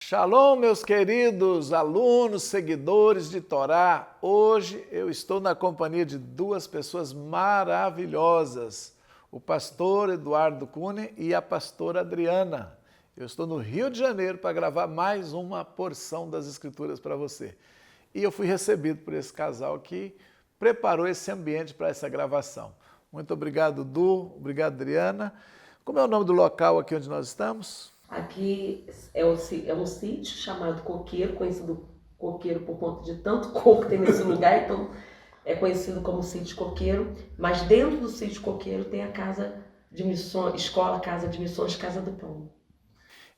Shalom, meus queridos alunos, seguidores de Torá. Hoje eu estou na companhia de duas pessoas maravilhosas, o pastor Eduardo Cunha e a pastora Adriana. Eu estou no Rio de Janeiro para gravar mais uma porção das Escrituras para você. E eu fui recebido por esse casal que preparou esse ambiente para essa gravação. Muito obrigado, Du. Obrigado, Adriana. Como é o nome do local aqui onde nós estamos? Aqui é um sítio chamado Coqueiro, conhecido Coqueiro por conta de tanto coco que tem nesse lugar, então é conhecido como sítio Coqueiro. Mas dentro do sítio Coqueiro tem a casa de missões, escola, casa de missões, Casa do Pão.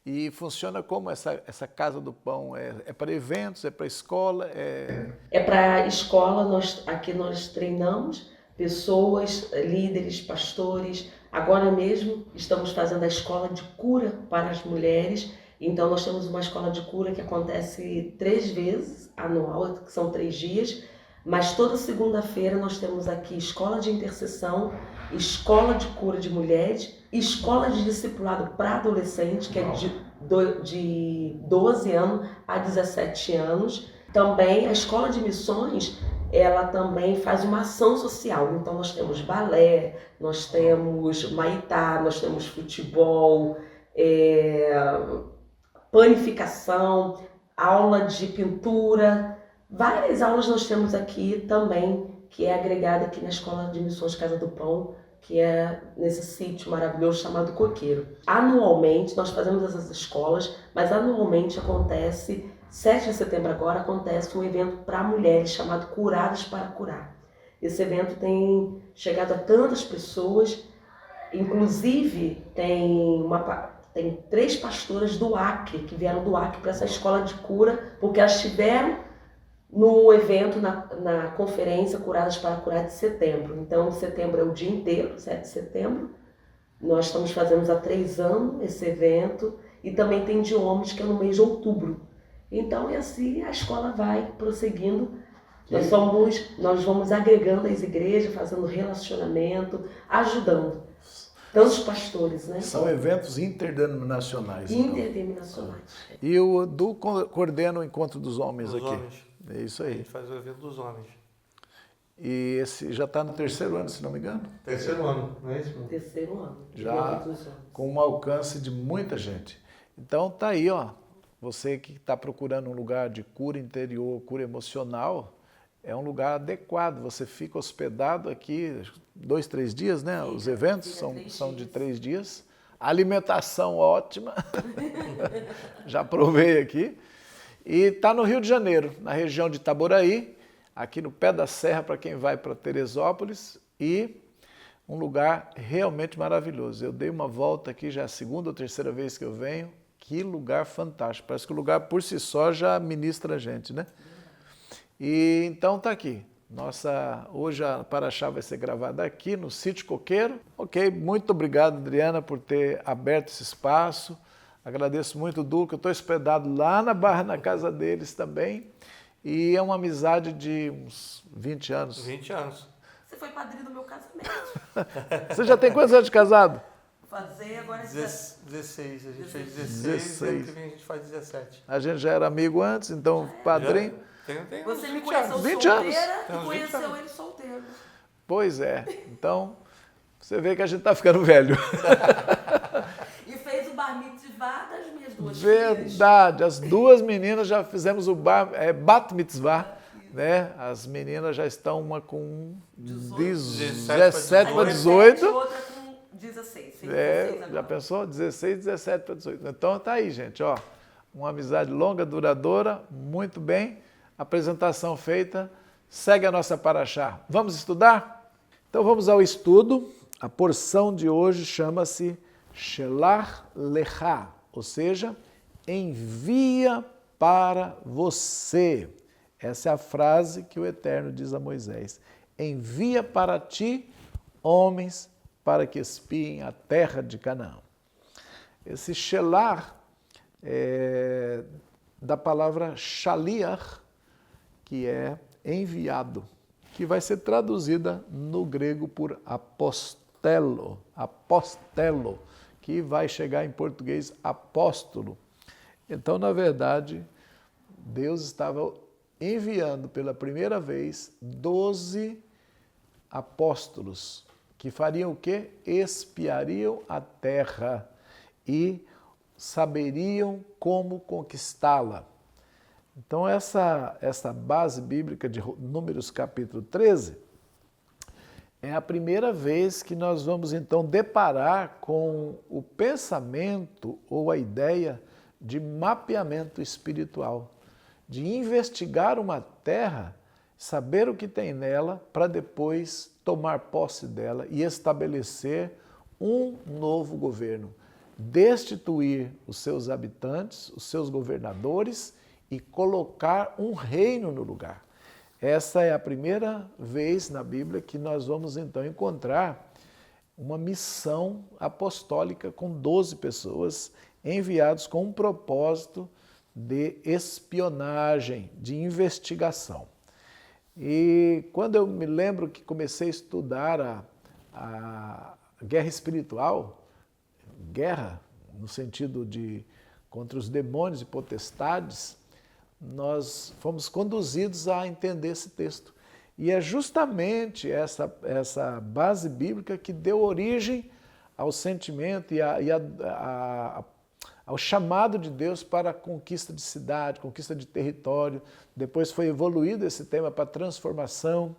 E funciona como essa Casa do Pão? É para eventos, é para escola? É para escola, aqui nós treinamos pessoas, líderes, pastores. Agora mesmo estamos fazendo a escola de cura para as mulheres. Então nós temos uma escola de cura que acontece 3 vezes anual, que são 3 dias. Mas toda segunda-feira nós temos aqui escola de intercessão, escola de cura de mulheres, escola de discipulado para adolescente, que é de 12 anos a 17 anos. Também a escola de missões, ela também faz uma ação social. Então nós temos balé, nós temos maitá, nós temos futebol, panificação, aula de pintura. Várias aulas nós temos aqui também, que é agregada aqui na Escola de Missões Casa do Pão, que é nesse sítio maravilhoso chamado Coqueiro. Anualmente, nós fazemos essas escolas, mas anualmente acontece, 7 de setembro agora, acontece um evento para mulheres chamado Curadas para Curar. Esse evento tem chegado a tantas pessoas, inclusive tem 3 pastoras do Acre, que vieram do Acre para essa escola de cura, porque elas estiveram no evento, na conferência Curadas para Curar de setembro. Então, setembro é o dia inteiro, 7 de setembro. Nós estamos fazendo há 3 anos esse evento. E também tem de homens, que é no mês de outubro. Então, é assim, a escola vai prosseguindo. Nós vamos agregando as igrejas, fazendo relacionamento, ajudando. Tantos pastores, né? São eventos interdenominacionais. Interdenominacionais. Então. E o Du coordena o encontro dos homens aqui. Homens. É isso A aí. gente faz o evento dos homens. E esse já está no 3º ano, se não me engano? 3º ano, não é isso? 3º ano. Já com um alcance de muita gente. Então tá aí, ó. Você que está procurando um lugar de cura interior, cura emocional, é um lugar adequado. Você fica hospedado aqui 2, 3 dias, né? Os eventos são de 3 dias. Alimentação ótima. Já provei aqui. E está no Rio de Janeiro, na região de Itaboraí, aqui no pé da serra para quem vai para Teresópolis, e um lugar realmente maravilhoso. Eu dei uma volta aqui, já é a 2ª ou 3ª vez que eu venho. Que lugar fantástico. Parece que o lugar por si só já ministra a gente, né? E então está aqui. Hoje a Paraxá vai ser gravada aqui no Sítio Coqueiro. Ok, muito obrigado, Adriana, por ter aberto esse espaço. Agradeço muito, Du, que eu estou hospedado lá na Barra, na casa deles também. E é uma amizade de uns 20 anos. 20 anos. Você foi padrinho do meu casamento. Você já tem quantos anos de casado? Fazer agora 16. A gente fez 16 16. e ano que vem a gente faz 17. A gente já era amigo antes, então padrinho. Tem Você uns me 20 conheceu anos. 20 solteira anos. Tem e uns 20 conheceu anos. ele solteiro. Pois é. Então, você vê que a gente está ficando velho. E fez o bar mitzvah das minhas 2 filhas. Verdade. As 2 meninas já fizemos o bat mitzvah. Né? As meninas já estão uma com 17 para 18. E outra com 16. Fez 16 agora. Já pensou? 16, 17 para 18. Então tá aí, gente. Ó, uma amizade longa, duradoura, muito bem. Apresentação feita. Segue a nossa Paraxá. Vamos estudar? Então vamos ao estudo. A porção de hoje chama-se Shelach Lecha, ou seja, envia para você. Essa é a frase que o Eterno diz a Moisés. Envia para ti homens para que espiem a terra de Canaã. Esse Shelach é da palavra shaliach, que é enviado, que vai ser traduzida no grego por apostelo, que vai chegar em português apóstolo. Então, na verdade, Deus estava enviando pela primeira vez 12 apóstolos que fariam o quê? Espiariam a terra e saberiam como conquistá-la. Então, essa base bíblica de Números capítulo 13 é a primeira vez que nós vamos, então, deparar com o pensamento ou a ideia de mapeamento espiritual, de investigar uma terra, saber o que tem nela, para depois tomar posse dela e estabelecer um novo governo, destituir os seus habitantes, os seus governadores e colocar um reino no lugar. Essa é a primeira vez na Bíblia que nós vamos então encontrar uma missão apostólica com 12 pessoas enviados com um propósito de espionagem, de investigação. E quando eu me lembro que comecei a estudar a guerra espiritual, guerra no sentido de contra os demônios e potestades, nós fomos conduzidos a entender esse texto. E é justamente essa base bíblica que deu origem ao sentimento e ao chamado de Deus para a conquista de cidade, conquista de território. Depois foi evoluído esse tema para transformação.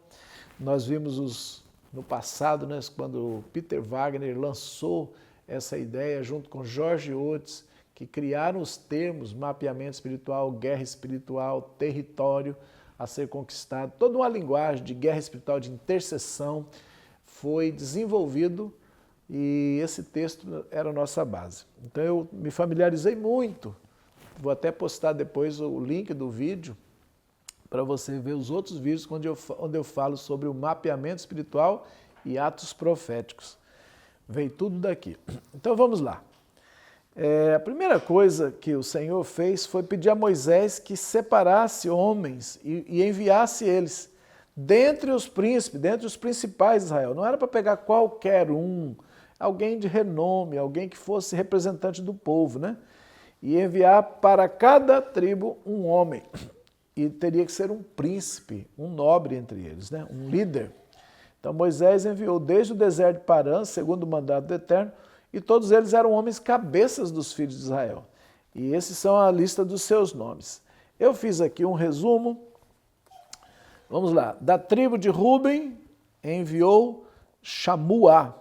Nós vimos no passado, né, quando Peter Wagner lançou essa ideia junto com George Oates, que criaram os termos mapeamento espiritual, guerra espiritual, território a ser conquistado. Toda uma linguagem de guerra espiritual, de intercessão, foi desenvolvido e esse texto era a nossa base. Então eu me familiarizei muito. Vou até postar depois o link do vídeo para você ver os outros vídeos onde eu falo sobre o mapeamento espiritual e atos proféticos. Veio tudo daqui. Então vamos lá. A primeira coisa que o Senhor fez foi pedir a Moisés que separasse homens e enviasse eles dentre os príncipes, dentre os principais de Israel. Não era para pegar qualquer um, alguém de renome, alguém que fosse representante do povo, né? E enviar para cada tribo um homem. E teria que ser um príncipe, um nobre entre eles, né? Um líder. Então Moisés enviou desde o deserto de Parã, segundo o mandato do Eterno, e todos eles eram homens cabeças dos filhos de Israel. E esses são a lista dos seus nomes. Eu fiz aqui um resumo. Vamos lá. Da tribo de Ruben, enviou Shamua.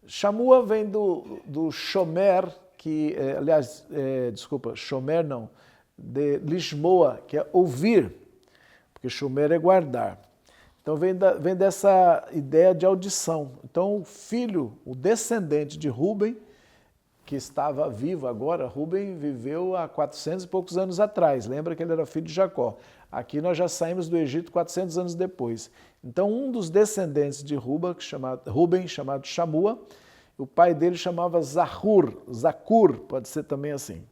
Shamua vem do Shomer, que, Shomer não, de Lishmoa, que é ouvir, porque Shomer é guardar. Então vem dessa ideia de audição. Então o filho, o descendente de Ruben, que estava vivo agora, Ruben viveu há 400 e poucos anos atrás, lembra que ele era filho de Jacó. Aqui nós já saímos do Egito 400 anos depois. Então um dos descendentes de Ruben, chamado Shamua, o pai dele chamava Zacur, pode ser também assim.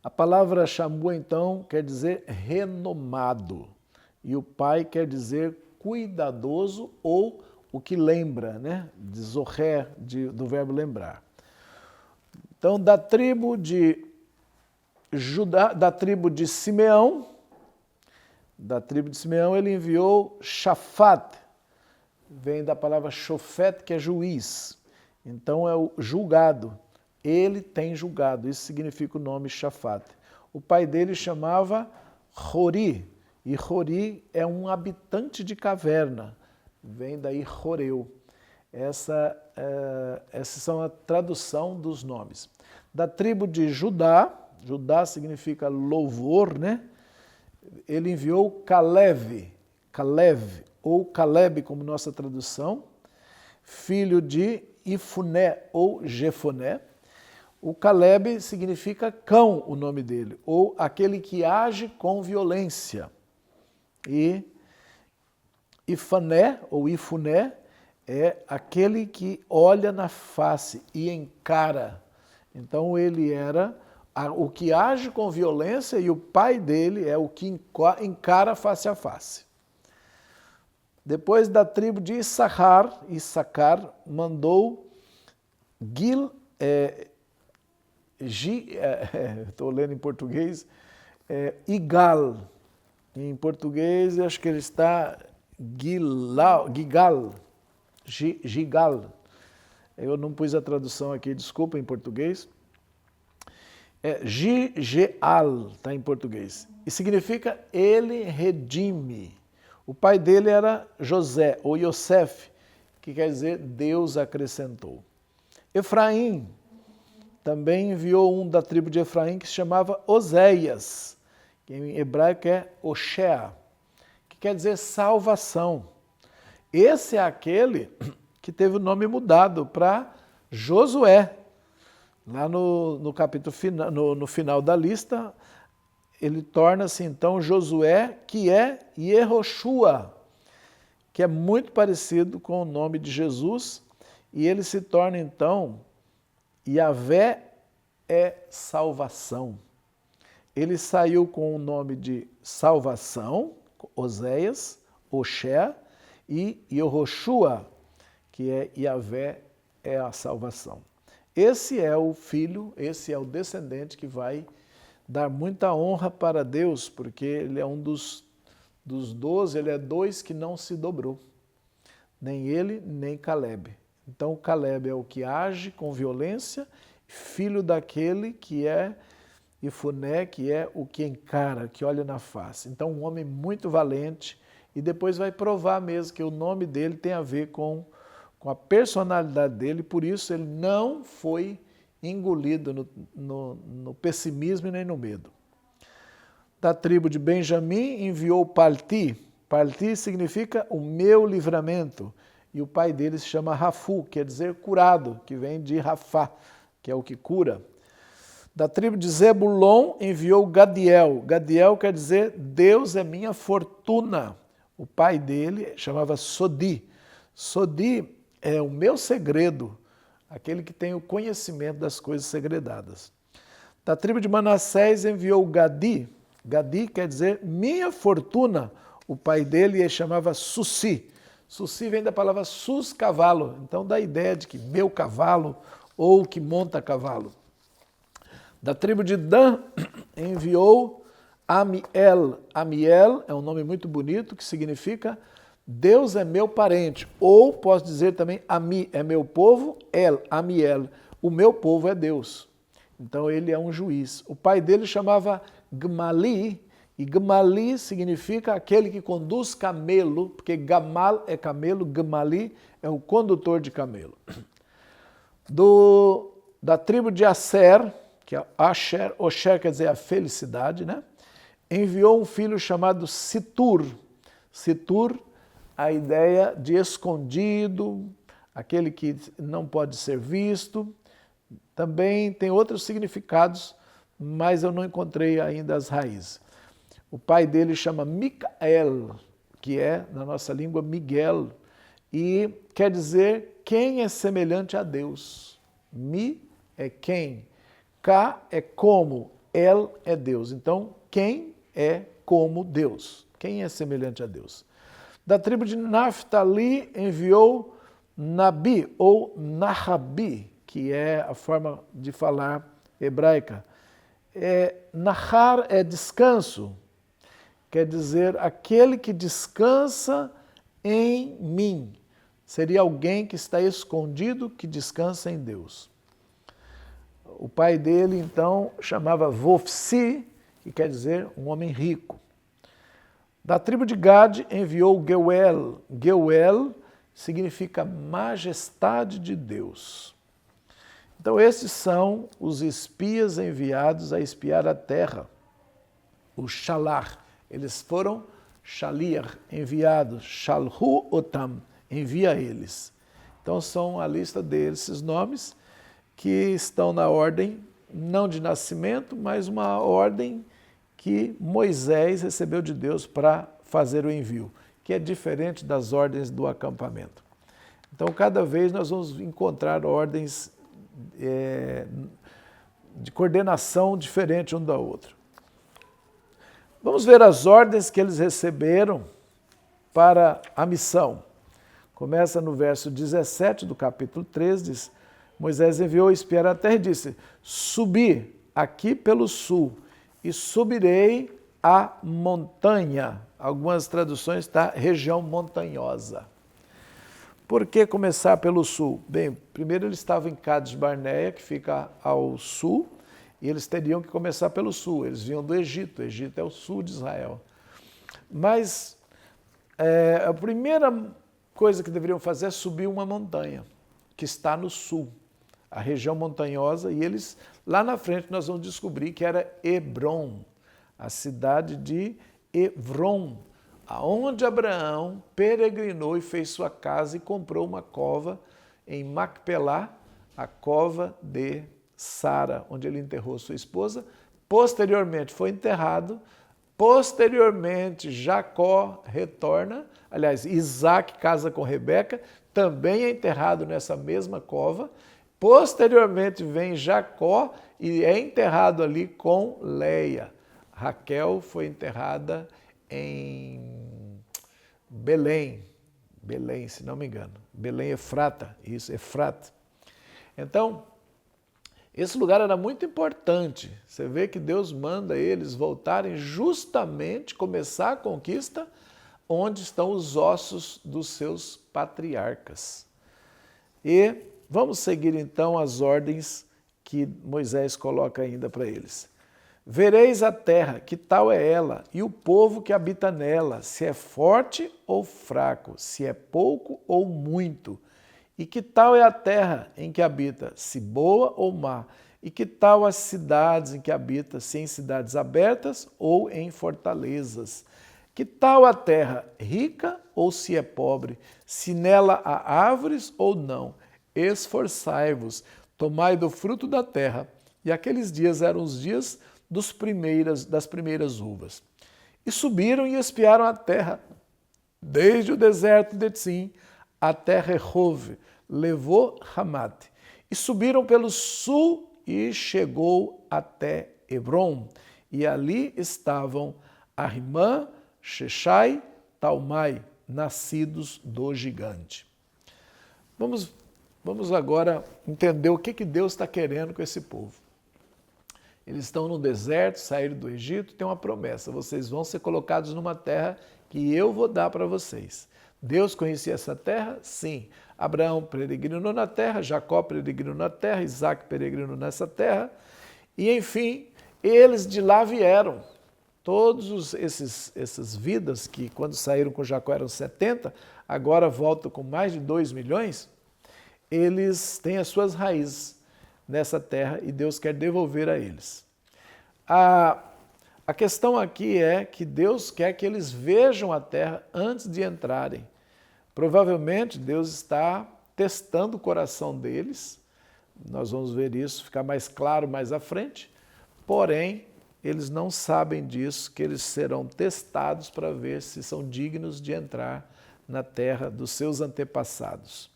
A palavra Shamua então quer dizer renomado. E o pai quer dizer cuidadoso ou o que lembra, né? De zoher, do verbo lembrar. Então, da tribo de Simeão, ele enviou Shafat, vem da palavra shofet, que é juiz. Então, é o julgado. Ele tem julgado, isso significa o nome Shafat. O pai dele chamava Hori, e Hori é um habitante de caverna, vem daí Horeu. Essas são a tradução dos nomes. Da tribo de Judá, Judá significa louvor, né? Ele enviou Caleb, ou Caleb como nossa tradução, filho de Ifuné ou Jefoné. O Caleb significa cão, o nome dele, ou aquele que age com violência. E Ifané, ou Ifuné, é aquele que olha na face e encara. Então ele era o que age com violência e o pai dele é o que encara face a face. Depois da tribo de Issacar mandou estou lendo em português, Igal. Em português, acho que ele está Gigal. Eu não pus a tradução aqui, desculpa, em português. Gigeal, está em português. E significa ele redime. O pai dele era José, ou Yosef, que quer dizer Deus acrescentou. Efraim também enviou um da tribo de Efraim que se chamava Oséias, que em hebraico é Oshea, que quer dizer salvação. Esse é aquele que teve o nome mudado para Josué. Lá no capítulo final, no final da lista, ele torna-se então Josué, que é Yehoshua, que é muito parecido com o nome de Jesus, e ele se torna então Yahvé é salvação. Ele saiu com o nome de salvação, Oséias, Oshé, e Yehoshua, que é Yahvé é a salvação. Esse é o filho, esse é o descendente que vai dar muita honra para Deus, porque ele é um dos 12, ele é 2 que não se dobrou. Nem ele, nem Caleb. Então, Caleb é o que age com violência, filho daquele que é Ifuné, que é o que encara, que olha na face. Então, um homem muito valente, e depois vai provar mesmo que o nome dele tem a ver com a personalidade dele, por isso ele não foi engolido no pessimismo e nem no medo. Da tribo de Benjamim enviou Palti. Palti significa o meu livramento. E o pai dele se chama Rafu, quer dizer curado, que vem de Rafá, que é o que cura. Da tribo de Zebulon enviou Gadiel. Gadiel quer dizer Deus é minha fortuna. O pai dele chamava Sodi. Sodi é o meu segredo, aquele que tem o conhecimento das coisas segredadas. Da tribo de Manassés enviou Gadi. Gadi quer dizer minha fortuna. O pai dele chamava Susi. Susi vem da palavra sus, cavalo. Então dá a ideia de que meu cavalo ou que monta cavalo. Da tribo de Dan enviou Amiel. Amiel é um nome muito bonito que significa Deus é meu parente, ou posso dizer também Ami é meu povo, Amiel, o meu povo é Deus. Então ele é um juiz. O pai dele chamava Gmali, e Gmali significa aquele que conduz camelo, porque Gamal é camelo, Gmali é o condutor de camelo. Da tribo de Aser, que é Asher, Osher quer dizer a felicidade, né? Enviou um filho chamado Situr. Situr, a ideia de escondido, aquele que não pode ser visto. Também tem outros significados, mas eu não encontrei ainda as raízes. O pai dele chama Micael, que é, na nossa língua, Miguel, e quer dizer quem é semelhante a Deus. Mi é quem, Ka é como, El é Deus. Então, quem é como Deus? Quem é semelhante a Deus? Da tribo de Naphtali enviou Nabi ou Nahabi, que é a forma de falar hebraica. Nahar é descanso, quer dizer aquele que descansa em mim. Seria alguém que está escondido, que descansa em Deus. O pai dele, então, chamava Vofsi, que quer dizer um homem rico. Da tribo de Gad enviou Geuel. Geuel significa majestade de Deus. Então esses são os espias enviados a espiar a terra. O Shalach, eles foram Shaliach, enviados. Shalhu otam, envia eles. Então são a lista deles, esses nomes, que estão na ordem, não de nascimento, mas uma ordem que Moisés recebeu de Deus para fazer o envio, que é diferente das ordens do acampamento. Então, cada vez nós vamos encontrar ordens de coordenação diferente um da outra. Vamos ver as ordens que eles receberam para a missão. Começa no verso 17 do capítulo 3, diz: Moisés enviou espiar a terra e disse: subi aqui pelo sul e subirei a montanha. Algumas traduções está região montanhosa. Por que começar pelo sul? Bem, primeiro eles estavam em Cádiz Barneia, que fica ao sul, e eles teriam que começar pelo sul. Eles vinham do Egito. O Egito é o sul de Israel. Mas a primeira coisa que deveriam fazer é subir uma montanha, que está no sul, a região montanhosa, e eles, lá na frente, nós vamos descobrir que era Hebrom, a cidade de Evrom, aonde Abraão peregrinou e fez sua casa e comprou uma cova em Macpelá, a cova de Sara, onde ele enterrou sua esposa. Posteriormente foi enterrado. Posteriormente, Jacó retorna, aliás, Isaac casa com Rebeca, também é enterrado nessa mesma cova. Posteriormente vem Jacó e é enterrado ali com Leia. Raquel foi enterrada em Belém, se não me engano. Belém Efrata, isso, Efrata. Então, esse lugar era muito importante. Você vê que Deus manda eles voltarem justamente, começar a conquista, onde estão os ossos dos seus patriarcas. E vamos seguir então as ordens que Moisés coloca ainda para eles. Vereis a terra, que tal é ela, e o povo que habita nela, se é forte ou fraco, se é pouco ou muito. E que tal é a terra em que habita, se boa ou má? E que tal as cidades em que habita, se em cidades abertas ou em fortalezas? Que tal a terra, rica ou se é pobre? Se nela há árvores ou não? Esforçai-vos, tomai do fruto da terra. E aqueles dias eram os dias das primeiras uvas. E subiram e espiaram a terra, desde o deserto de Tzim até Rehov, levou Hamate. E subiram pelo sul e chegou até Hebrom. E ali estavam Ahimã, Sheshai, Talmai, nascidos do gigante. Vamos agora entender o que Deus está querendo com esse povo. Eles estão no deserto, saíram do Egito, tem uma promessa: vocês vão ser colocados numa terra que eu vou dar para vocês. Deus conhecia essa terra? Sim. Abraão peregrinou na terra, Jacó peregrinou na terra, Isaac peregrinou nessa terra. E, enfim, eles de lá vieram. Todos essas vidas que, quando saíram com Jacó, eram 70, agora voltam com mais de 2 milhões, eles têm as suas raízes nessa terra e Deus quer devolver a eles. A questão aqui é que Deus quer que eles vejam a terra antes de entrarem. Provavelmente Deus está testando o coração deles, nós vamos ver isso ficar mais claro mais à frente, porém, eles não sabem disso, que eles serão testados para ver se são dignos de entrar na terra dos seus antepassados.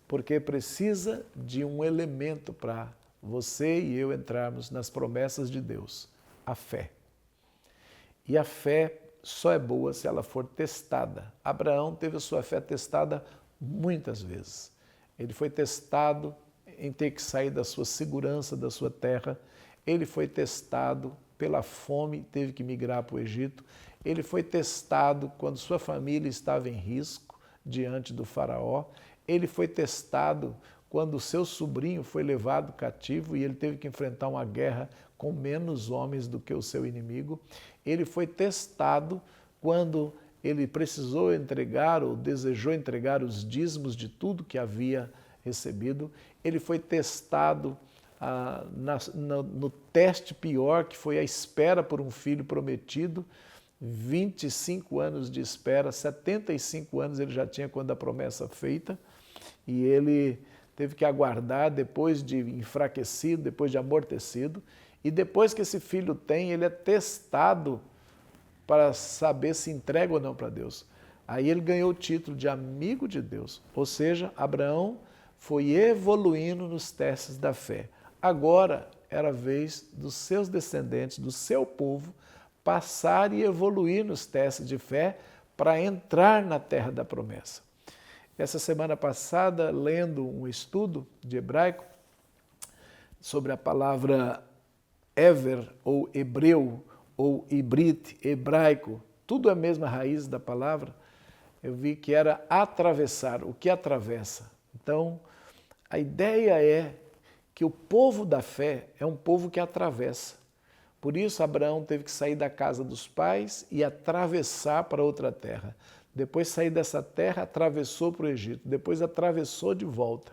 Porque precisa de um elemento para você e eu entrarmos nas promessas de Deus, a fé. E a fé só é boa se ela for testada. Abraão teve a sua fé testada muitas vezes. Ele foi testado em ter que sair da sua segurança, da sua terra. Ele foi testado pela fome, teve que migrar para o Egito. Ele foi testado quando sua família estava em risco diante do faraó. Ele foi testado quando o seu sobrinho foi levado cativo e ele teve que enfrentar uma guerra com menos homens do que o seu inimigo. Ele foi testado quando ele precisou entregar ou desejou entregar os dízimos de tudo que havia recebido. Ele foi testado no teste pior, que foi a espera por um filho prometido. 25 anos de espera, 75 anos ele já tinha quando a promessa feita, e ele teve que aguardar depois de enfraquecido, depois de amortecido, e depois que esse filho tem, ele é testado para saber se entrega ou não para Deus. Aí ele ganhou o título de amigo de Deus, ou seja, Abraão foi evoluindo nos testes da fé. Agora era a vez dos seus descendentes, do seu povo, passar e evoluir nos testes de fé para entrar na terra da promessa. Essa semana passada, lendo um estudo de hebraico, sobre a palavra ever, ou hebreu, ou ibrit, hebraico, tudo é a mesma raiz da palavra, eu vi que era atravessar, o que atravessa. Então, a ideia é que o povo da fé é um povo que atravessa. Por isso, Abraão teve que sair da casa dos pais e atravessar para outra terra. Depois sair dessa terra, atravessou para o Egito. Depois atravessou de volta.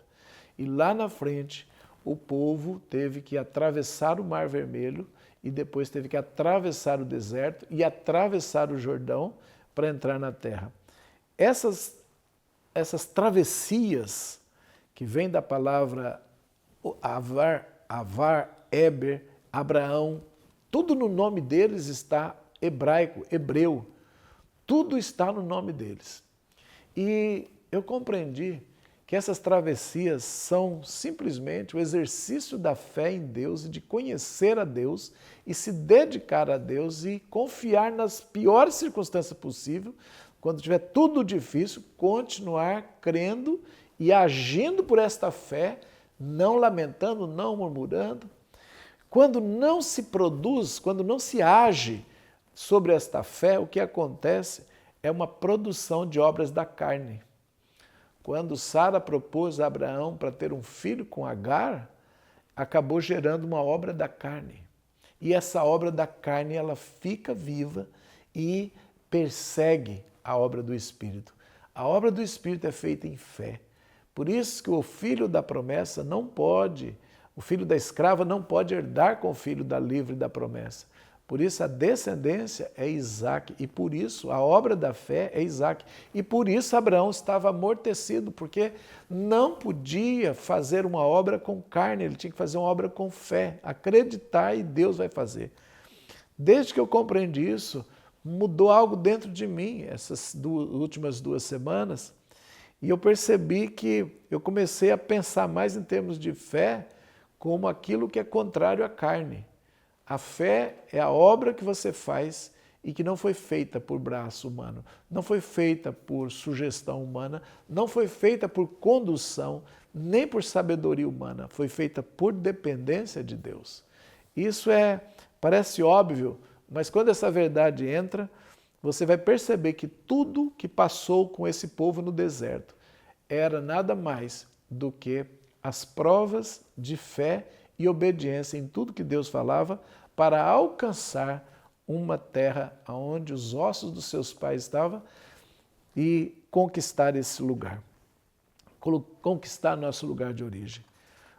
E lá na frente, o povo teve que atravessar o Mar Vermelho e depois teve que atravessar o deserto e atravessar o Jordão para entrar na terra. Essas travessias que vêm da palavra Avar, Eber, Abraão, tudo no nome deles está hebraico, hebreu. Tudo está no nome deles. E eu compreendi que essas travessias são simplesmente o exercício da fé em Deus e de conhecer a Deus e se dedicar a Deus e confiar nas piores circunstâncias possíveis, quando tiver tudo difícil, continuar crendo e agindo por esta fé, não lamentando, não murmurando. Quando não se produz, quando não se age sobre esta fé, o que acontece é uma produção de obras da carne. Quando Sara propôs a Abraão para ter um filho com Agar, acabou gerando uma obra da carne. E essa obra da carne, ela fica viva e persegue a obra do Espírito. A obra do Espírito é feita em fé. Por isso que o filho da promessa não pode, o filho da escrava não pode herdar com o filho da livre da promessa. Por isso a descendência é Isaque, e por isso a obra da fé é Isaque. E por isso Abraão estava amortecido, porque não podia fazer uma obra com carne, ele tinha que fazer uma obra com fé, acreditar e Deus vai fazer. Desde que eu compreendi isso, mudou algo dentro de mim essas últimas 2 semanas, e eu percebi que eu comecei a pensar mais em termos de fé como aquilo que é contrário à carne. A fé é a obra que você faz e que não foi feita por braço humano, não foi feita por sugestão humana, não foi feita por condução, nem por sabedoria humana, foi feita por dependência de Deus. Isso parece óbvio, mas quando essa verdade entra, você vai perceber que tudo que passou com esse povo no deserto era nada mais do que as provas de fé e obediência em tudo que Deus falava para alcançar uma terra onde os ossos dos seus pais estavam e conquistar esse lugar, conquistar nosso lugar de origem.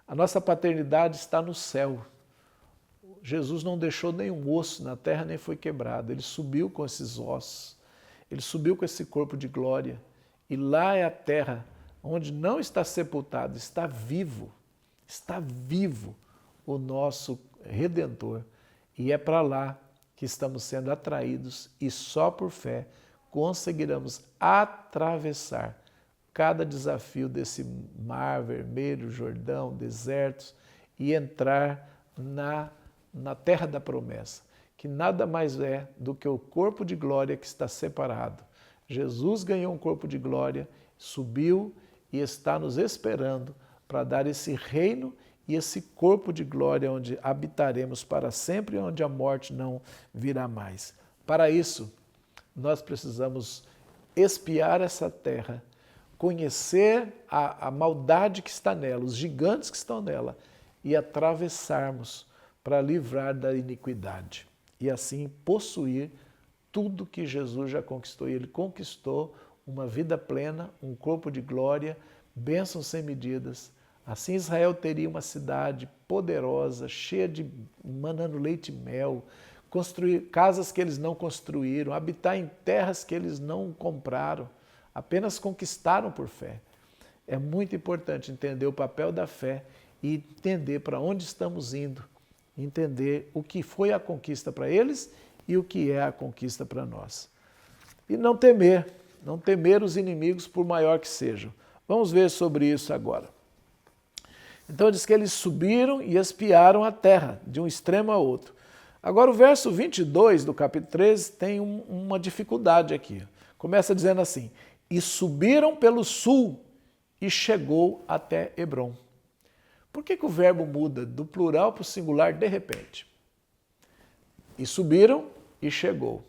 A nossa paternidade está no céu. Jesus não deixou nenhum osso na terra, nem foi quebrado. Ele subiu com esses ossos, ele subiu com esse corpo de glória. E lá é a terra onde não está sepultado, está vivo o nosso Redentor. E é para lá que estamos sendo atraídos e só por fé conseguiremos atravessar cada desafio desse mar vermelho, Jordão, desertos e entrar na terra da promessa, que nada mais é do que o corpo de glória que está separado. Jesus ganhou um corpo de glória, subiu e está nos esperando para dar esse reino e esse corpo de glória onde habitaremos para sempre e onde a morte não virá mais. Para isso, nós precisamos espiar essa terra, conhecer a maldade que está nela, os gigantes que estão nela e atravessarmos para livrar da iniquidade e assim possuir tudo que Jesus já conquistou. E Ele conquistou uma vida plena, um corpo de glória, bênçãos sem medidas. Assim Israel teria uma cidade poderosa, cheia de manando leite e mel, construir casas que eles não construíram, habitar em terras que eles não compraram, apenas conquistaram por fé. É muito importante entender o papel da fé e entender para onde estamos indo, entender o que foi a conquista para eles e o que é a conquista para nós. E não temer os inimigos por maior que sejam. Vamos ver sobre isso agora. Então diz que eles subiram e espiaram a terra, de um extremo a outro. Agora o verso 22 do capítulo 13 tem uma dificuldade aqui. Começa dizendo assim, e subiram pelo sul e chegou até Hebrom. Por que o verbo muda do plural para o singular de repente? E subiram e chegou.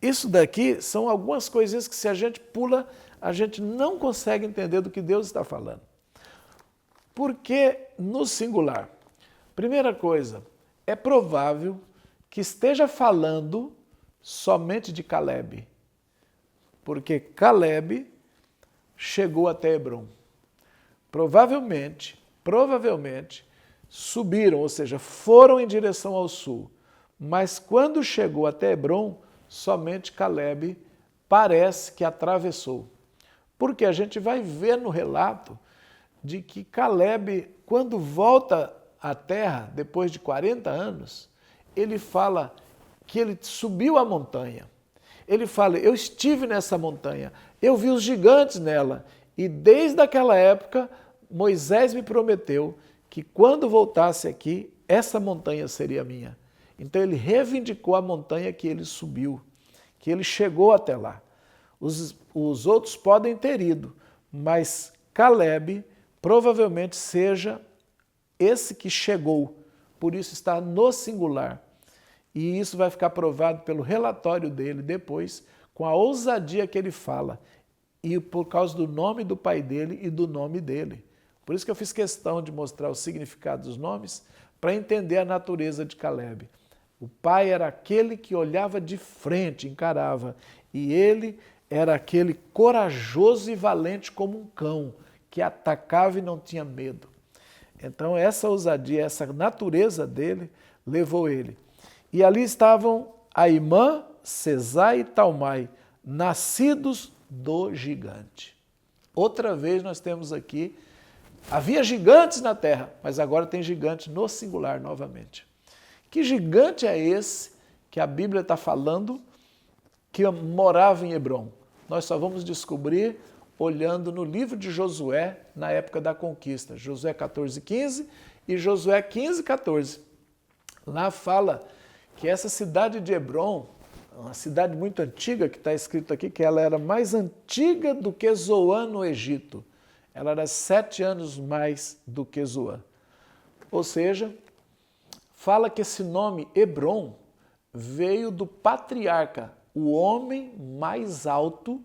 Isso daqui são algumas coisinhas que, se a gente pula, a gente não consegue entender do que Deus está falando. Por que no singular? Primeira coisa, é provável que esteja falando somente de Caleb, porque Caleb chegou até Hebrom. Provavelmente, subiram, ou seja, foram em direção ao sul, mas quando chegou até Hebrom, somente Caleb parece que atravessou. Porque a gente vai ver no relato de que Caleb, quando volta à terra, depois de 40 anos, ele fala que ele subiu a montanha. Ele fala, eu estive nessa montanha, eu vi os gigantes nela, e desde aquela época, Moisés me prometeu que quando voltasse aqui, essa montanha seria minha. Então ele reivindicou a montanha que ele subiu, que ele chegou até lá. Os outros podem ter ido, mas Caleb provavelmente seja esse que chegou, por isso está no singular. E isso vai ficar provado pelo relatório dele depois, com a ousadia que ele fala, e por causa do nome do pai dele e do nome dele. Por isso que eu fiz questão de mostrar o significado dos nomes, para entender a natureza de Caleb. O pai era aquele que olhava de frente, encarava, e ele era aquele corajoso e valente como um cão, que atacava e não tinha medo. Então essa ousadia, essa natureza dele, levou ele. E ali estavam Aimã, Sesai e Talmai, nascidos do gigante. Outra vez nós temos aqui, havia gigantes na terra, mas agora tem gigante no singular novamente. Que gigante é esse que a Bíblia está falando que morava em Hebrom? Nós só vamos descobrir olhando no livro de Josué, na época da conquista. Josué 14:15 e Josué 15:14. Lá fala que essa cidade de Hebrom, uma cidade muito antiga, que está escrito aqui, que ela era mais antiga do que Zoan no Egito. Ela era 7 anos mais do que Zoan. Ou seja, fala que esse nome Hebrom veio do patriarca, o homem mais alto,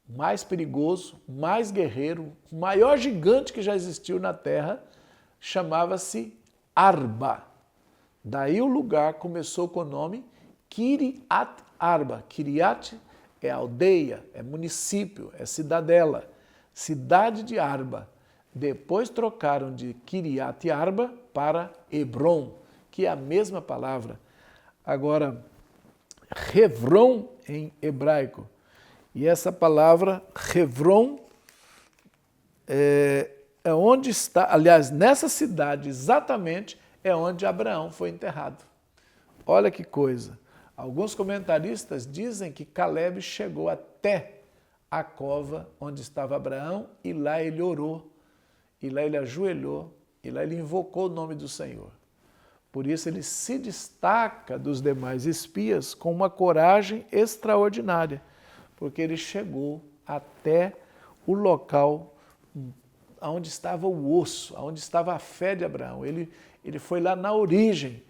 mais perigoso, mais guerreiro, o maior gigante que já existiu na terra, chamava-se Arba. Daí o lugar começou com o nome Kiriat Arba. Kiriat é aldeia, é município, é cidadela, cidade de Arba. Depois trocaram de Kiriat Arba para Hebrom, que é a mesma palavra. Agora, Hevron em hebraico. E essa palavra, Hevron, é onde está, aliás, nessa cidade exatamente é onde Abraão foi enterrado. Olha que coisa. Alguns comentaristas dizem que Caleb chegou até a cova onde estava Abraão e lá ele orou, e lá ele ajoelhou, e lá ele invocou o nome do Senhor. Por isso ele se destaca dos demais espias com uma coragem extraordinária, porque ele chegou até o local onde estava o osso, onde estava a fé de Abraão. Ele foi lá na origem,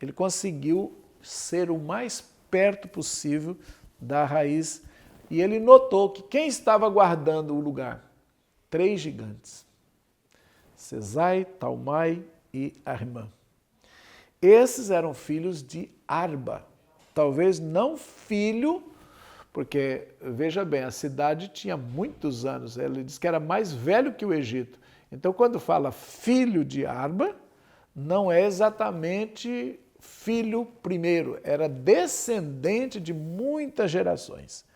ele conseguiu ser o mais perto possível da raiz e ele notou que quem estava guardando o lugar? 3 gigantes, Sesai, Talmai e Aimã. Esses eram filhos de Arba, talvez não filho, porque, veja bem, a cidade tinha muitos anos, ele diz que era mais velho que o Egito. Então, quando fala filho de Arba, não é exatamente filho primeiro, era descendente de muitas gerações.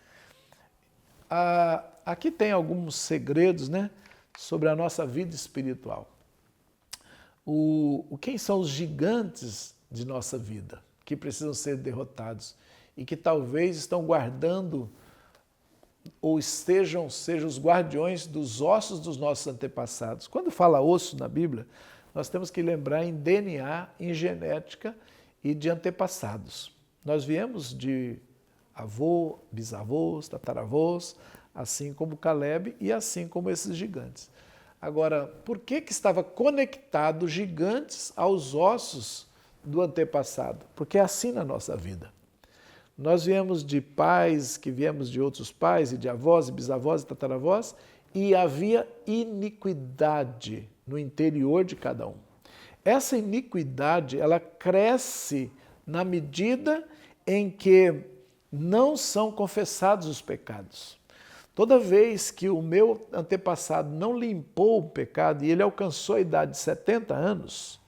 Aqui tem alguns segredos, né, sobre a nossa vida espiritual. Quem são os gigantes de nossa vida, que precisam ser derrotados e que talvez estão guardando ou sejam os guardiões dos ossos dos nossos antepassados. Quando fala osso na Bíblia, nós temos que lembrar em DNA, em genética e de antepassados. Nós viemos de avô, bisavôs, tataravôs, assim como Caleb e assim como esses gigantes. Agora, por que estava conectado gigantes aos ossos do antepassado? Porque é assim na nossa vida. Nós viemos de pais, que viemos de outros pais, e de avós, e bisavós, e tataravós, e havia iniquidade no interior de cada um. Essa iniquidade, ela cresce na medida em que não são confessados os pecados. Toda vez que o meu antepassado não limpou o pecado e ele alcançou a idade de 70 anos,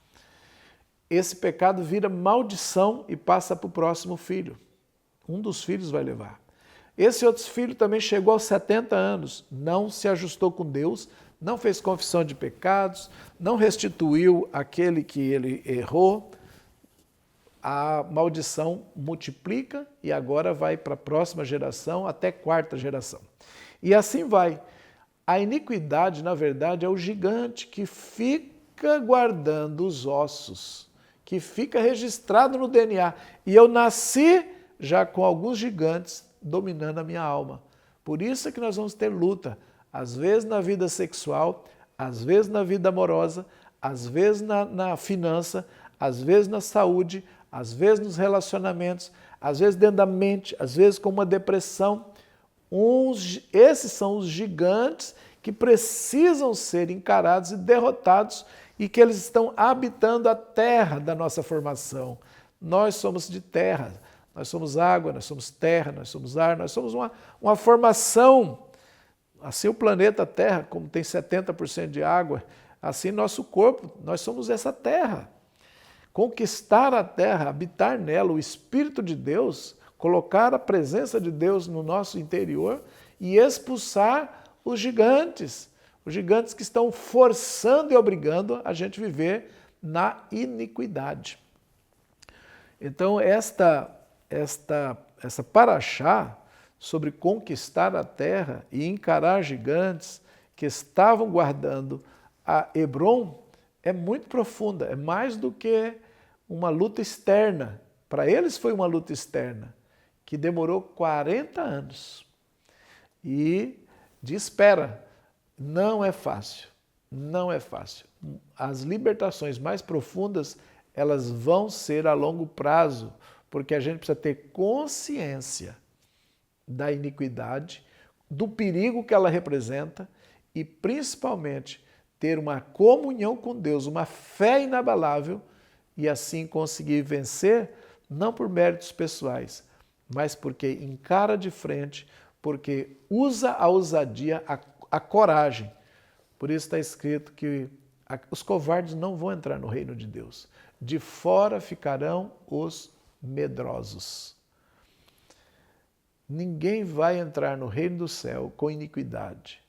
esse pecado vira maldição e passa para o próximo filho. Um dos filhos vai levar. Esse outro filho também chegou aos 70 anos, não se ajustou com Deus, não fez confissão de pecados, não restituiu aquele que ele errou. A maldição multiplica e agora vai para a próxima geração, até quarta geração. E assim vai. A iniquidade, na verdade, é o gigante que fica guardando os ossos, que fica registrado no DNA. E eu nasci já com alguns gigantes dominando a minha alma. Por isso é que nós vamos ter luta, às vezes na vida sexual, às vezes na vida amorosa, às vezes na finança, às vezes na saúde, às vezes nos relacionamentos, às vezes dentro da mente, às vezes com uma depressão. Esses são os gigantes que precisam ser encarados e derrotados e que eles estão habitando a terra da nossa formação. Nós somos de terra, nós somos água, nós somos terra, nós somos ar, nós somos uma formação. Assim o planeta Terra, como tem 70% de água, assim nosso corpo, nós somos essa terra. Conquistar a terra, habitar nela, o Espírito de Deus, colocar a presença de Deus no nosso interior e expulsar os gigantes que estão forçando e obrigando a gente a viver na iniquidade. Então, essa paraxá sobre conquistar a terra e encarar gigantes que estavam guardando a Hebron é muito profunda, é mais do que uma luta externa. Para eles foi uma luta externa, que demorou 40 anos. E de espera, não é fácil, não é fácil. As libertações mais profundas, elas vão ser a longo prazo, porque a gente precisa ter consciência da iniquidade, do perigo que ela representa e, principalmente, ter uma comunhão com Deus, uma fé inabalável e assim conseguir vencer, não por méritos pessoais, mas porque encara de frente, porque usa a ousadia, a coragem. Por isso está escrito que os covardes não vão entrar no reino de Deus. De fora ficarão os medrosos. Ninguém vai entrar no reino do céu com iniquidade.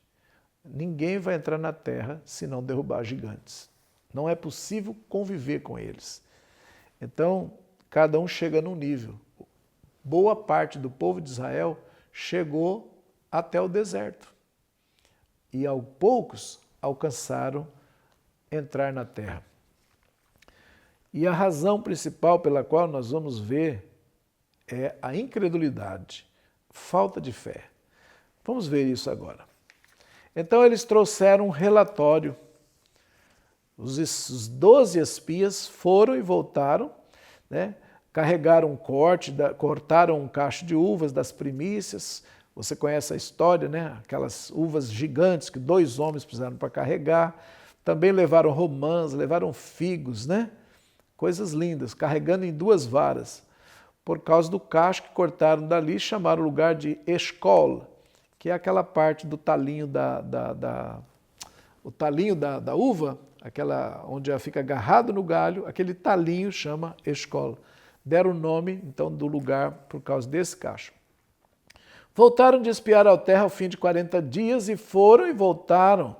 Ninguém vai entrar na terra se não derrubar gigantes. Não é possível conviver com eles. Então, cada um chega num nível. Boa parte do povo de Israel chegou até o deserto. E poucos alcançaram entrar na terra. E a razão principal pela qual nós vamos ver é a incredulidade, falta de fé. Vamos ver isso agora. Então eles trouxeram um relatório. Os 12 espias foram e voltaram, né? Carregaram cortaram um cacho de uvas das primícias. Você conhece a história, né? Aquelas uvas gigantes que 2 homens precisaram para carregar. Também levaram romãs, levaram figos, né? Coisas lindas, carregando em 2 varas. Por causa do cacho que cortaram dali, chamaram o lugar de Eshcol, que é aquela parte do talinho o talinho da uva, aquela onde ela fica agarrado no galho, aquele talinho chama Eshcol. Deram o nome, então, do lugar por causa desse cacho. Voltaram de espiar a terra ao fim de 40 dias e foram e voltaram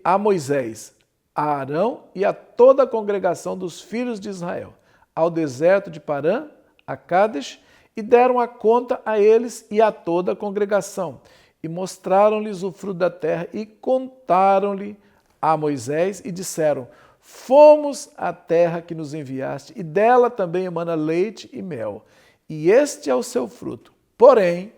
a Moisés, a Arão e a toda a congregação dos filhos de Israel, ao deserto de Parã, a Cádiz, e deram a conta a eles e a toda a congregação, e mostraram-lhes o fruto da terra, e contaram-lhe a Moisés, e disseram: fomos à terra que nos enviaste, e dela também emana leite e mel, e este é o seu fruto. Porém,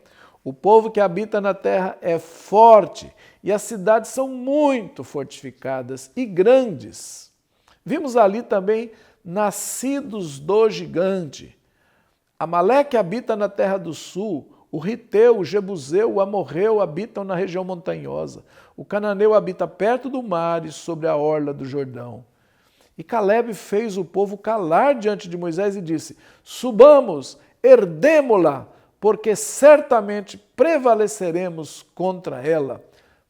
O povo que habita na terra é forte e as cidades são muito fortificadas e grandes. Vimos ali também nascidos do gigante. Amaleque habita na terra do sul, o Riteu, o Jebuseu, o Amorreu habitam na região montanhosa. O Cananeu habita perto do mar e sobre a orla do Jordão. E Calebe fez o povo calar diante de Moisés e disse: subamos, herdemo-la, porque certamente prevaleceremos contra ela.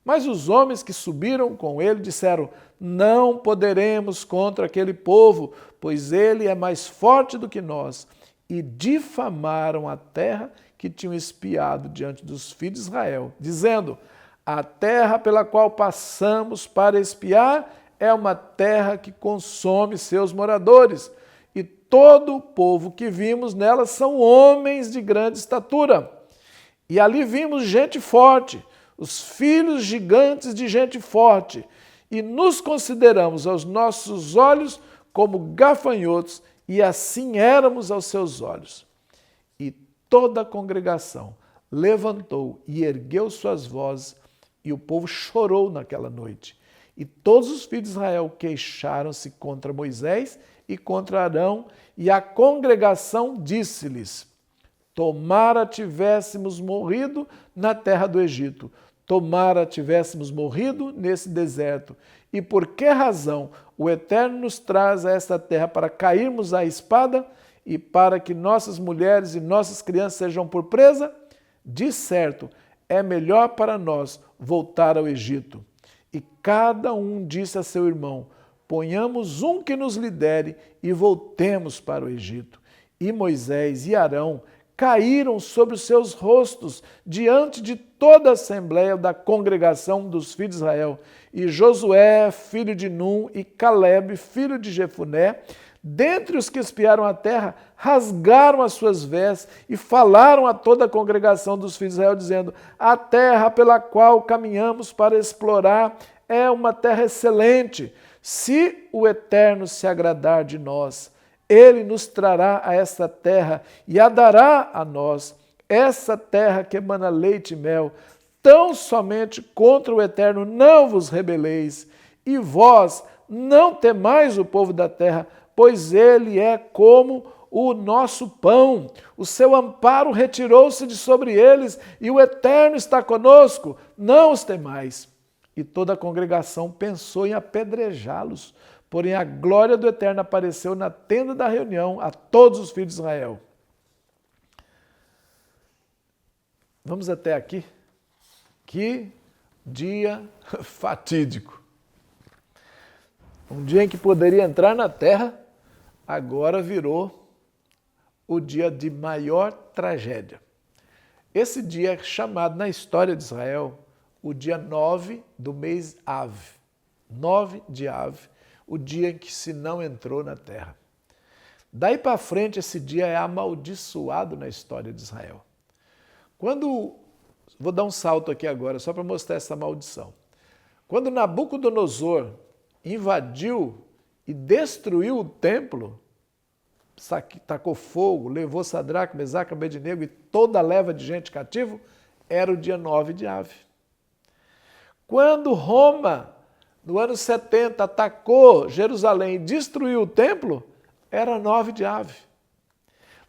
Mas os homens que subiram com ele disseram: não poderemos contra aquele povo, pois ele é mais forte do que nós. E difamaram a terra que tinham espiado diante dos filhos de Israel, dizendo: a terra pela qual passamos para espiar é uma terra que consome seus moradores, e todo o povo que vimos nela são homens de grande estatura. E ali vimos gente forte, os filhos gigantes de gente forte, e nos consideramos aos nossos olhos como gafanhotos, e assim éramos aos seus olhos. E toda a congregação levantou e ergueu suas vozes, e o povo chorou naquela noite. E todos os filhos de Israel queixaram-se contra Moisés e contra Arão, e a congregação disse-lhes: tomara tivéssemos morrido na terra do Egito, tomara tivéssemos morrido nesse deserto. E por que razão o Eterno nos traz a esta terra para cairmos à espada e para que nossas mulheres e nossas crianças sejam por presa? De certo, é melhor para nós voltar ao Egito. E cada um disse a seu irmão: ponhamos um que nos lidere e voltemos para o Egito. E Moisés e Arão caíram sobre os seus rostos diante de toda a assembleia da congregação dos filhos de Israel. E Josué, filho de Num, e Calebe, filho de Jefuné, dentre os que espiaram a terra, rasgaram as suas vestes e falaram a toda a congregação dos filhos de Israel, dizendo: a terra pela qual caminhamos para explorar é uma terra excelente. Se o Eterno se agradar de nós, ele nos trará a esta terra e a dará a nós, essa terra que emana leite e mel. Tão somente contra o Eterno não vos rebeleis, e vós não temais o povo da terra, pois ele é como o nosso pão. O seu amparo retirou-se de sobre eles, e o Eterno está conosco. Não os temais. E toda a congregação pensou em apedrejá-los, porém a glória do Eterno apareceu na tenda da reunião a todos os filhos de Israel. Vamos até aqui? Que dia fatídico. Um dia em que poderia entrar na terra, agora virou o dia de maior tragédia. Esse dia é chamado na história de Israel o dia 9 do mês Av. 9 de Av, o dia em que se não entrou na terra. Daí para frente, esse dia é amaldiçoado na história de Israel. Vou dar um salto aqui agora, só para mostrar essa maldição. Quando Nabucodonosor invadiu e destruiu o templo, tacou fogo, levou Sadraque, Mesaque, Abednego e toda a leva de gente cativo, era o dia 9 de Av. Quando Roma, no ano 70, atacou Jerusalém e destruiu o templo, era 9 de Av.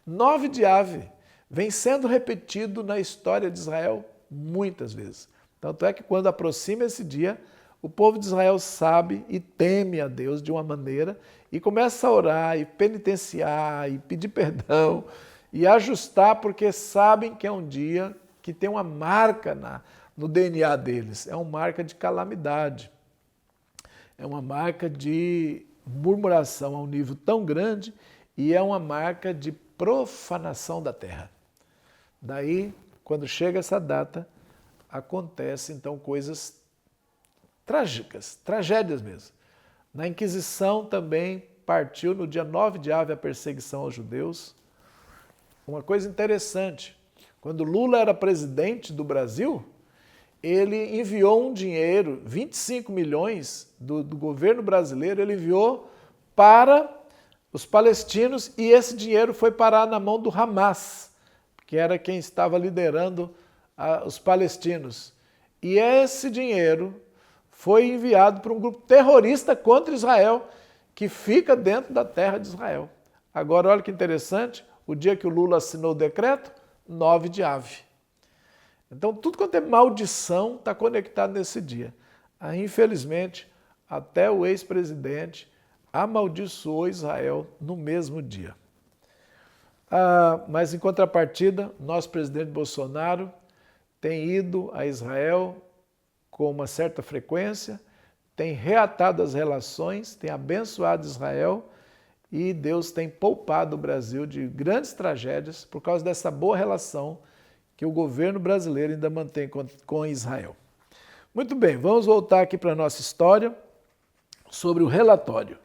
9 de Av vem sendo repetido na história de Israel muitas vezes. Tanto é que quando aproxima esse dia, o povo de Israel sabe e teme a Deus de uma maneira e começa a orar e penitenciar e pedir perdão e ajustar, porque sabem que é um dia que tem uma marca no DNA deles. É uma marca de calamidade. É uma marca de murmuração a um nível tão grande e é uma marca de profanação da terra. Daí, quando chega essa data, acontecem então coisas trágicas, tragédias mesmo. Na Inquisição também partiu no dia 9 de Av a perseguição aos judeus. Uma coisa interessante, quando Lula era presidente do Brasil, ele enviou um dinheiro, 25 milhões do governo brasileiro, ele enviou para os palestinos e esse dinheiro foi parar na mão do Hamas, que era quem estava liderando os palestinos. E esse dinheiro foi enviado para um grupo terrorista contra Israel, que fica dentro da terra de Israel. Agora, olha que interessante, o dia que o Lula assinou o decreto, 9 de Ave. Então, tudo quanto é maldição está conectado nesse dia. Aí, infelizmente, até o ex-presidente amaldiçoou Israel no mesmo dia. Mas, em contrapartida, nosso presidente Bolsonaro tem ido a Israel com uma certa frequência, tem reatado as relações, tem abençoado Israel e Deus tem poupado o Brasil de grandes tragédias por causa dessa boa relação que o governo brasileiro ainda mantém com Israel. Muito bem, vamos voltar aqui para a nossa história sobre o relatório.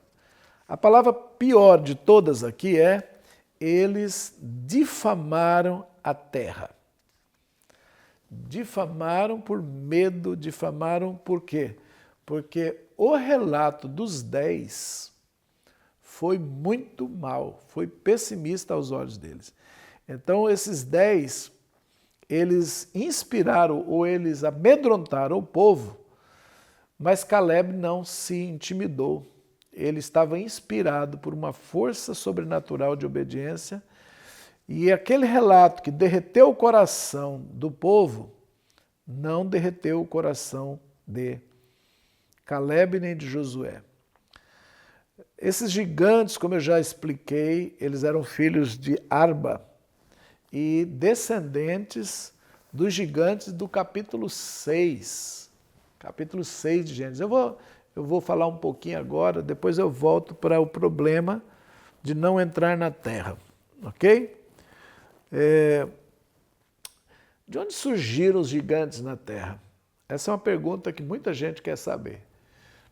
A palavra pior de todas aqui é: eles difamaram a terra. Difamaram por medo, difamaram por quê? Porque o relato dos 10 foi muito mal, foi pessimista aos olhos deles. Então, esses 10, eles inspiraram ou eles amedrontaram o povo, mas Caleb não se intimidou. Ele estava inspirado por uma força sobrenatural de obediência, e aquele relato que derreteu o coração do povo não derreteu o coração de Caleb nem de Josué. Esses gigantes, como eu já expliquei, eles eram filhos de Arba e descendentes dos gigantes do capítulo 6. Capítulo 6 de Gênesis. Eu vou falar um pouquinho agora, depois eu volto para o problema de não entrar na terra. Ok? De onde surgiram os gigantes na terra? Essa é uma pergunta que muita gente quer saber.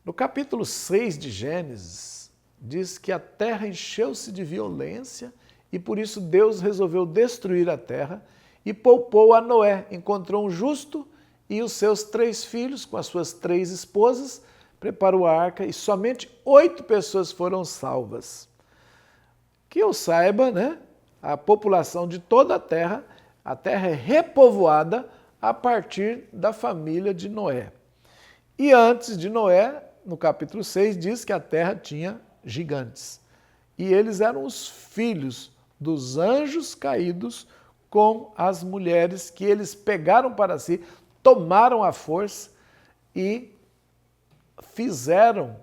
No capítulo 6 de Gênesis, diz que a terra encheu-se de violência e por isso Deus resolveu destruir a terra e poupou a Noé. Encontrou um justo e os seus 3 filhos, com as suas 3 esposas, preparou a arca e somente 8 pessoas foram salvas. Que eu saiba, né? A população de toda a terra é repovoada a partir da família de Noé. E antes de Noé, no capítulo 6, diz que a terra tinha gigantes. E eles eram os filhos dos anjos caídos com as mulheres que eles pegaram para si, tomaram à força e fizeram,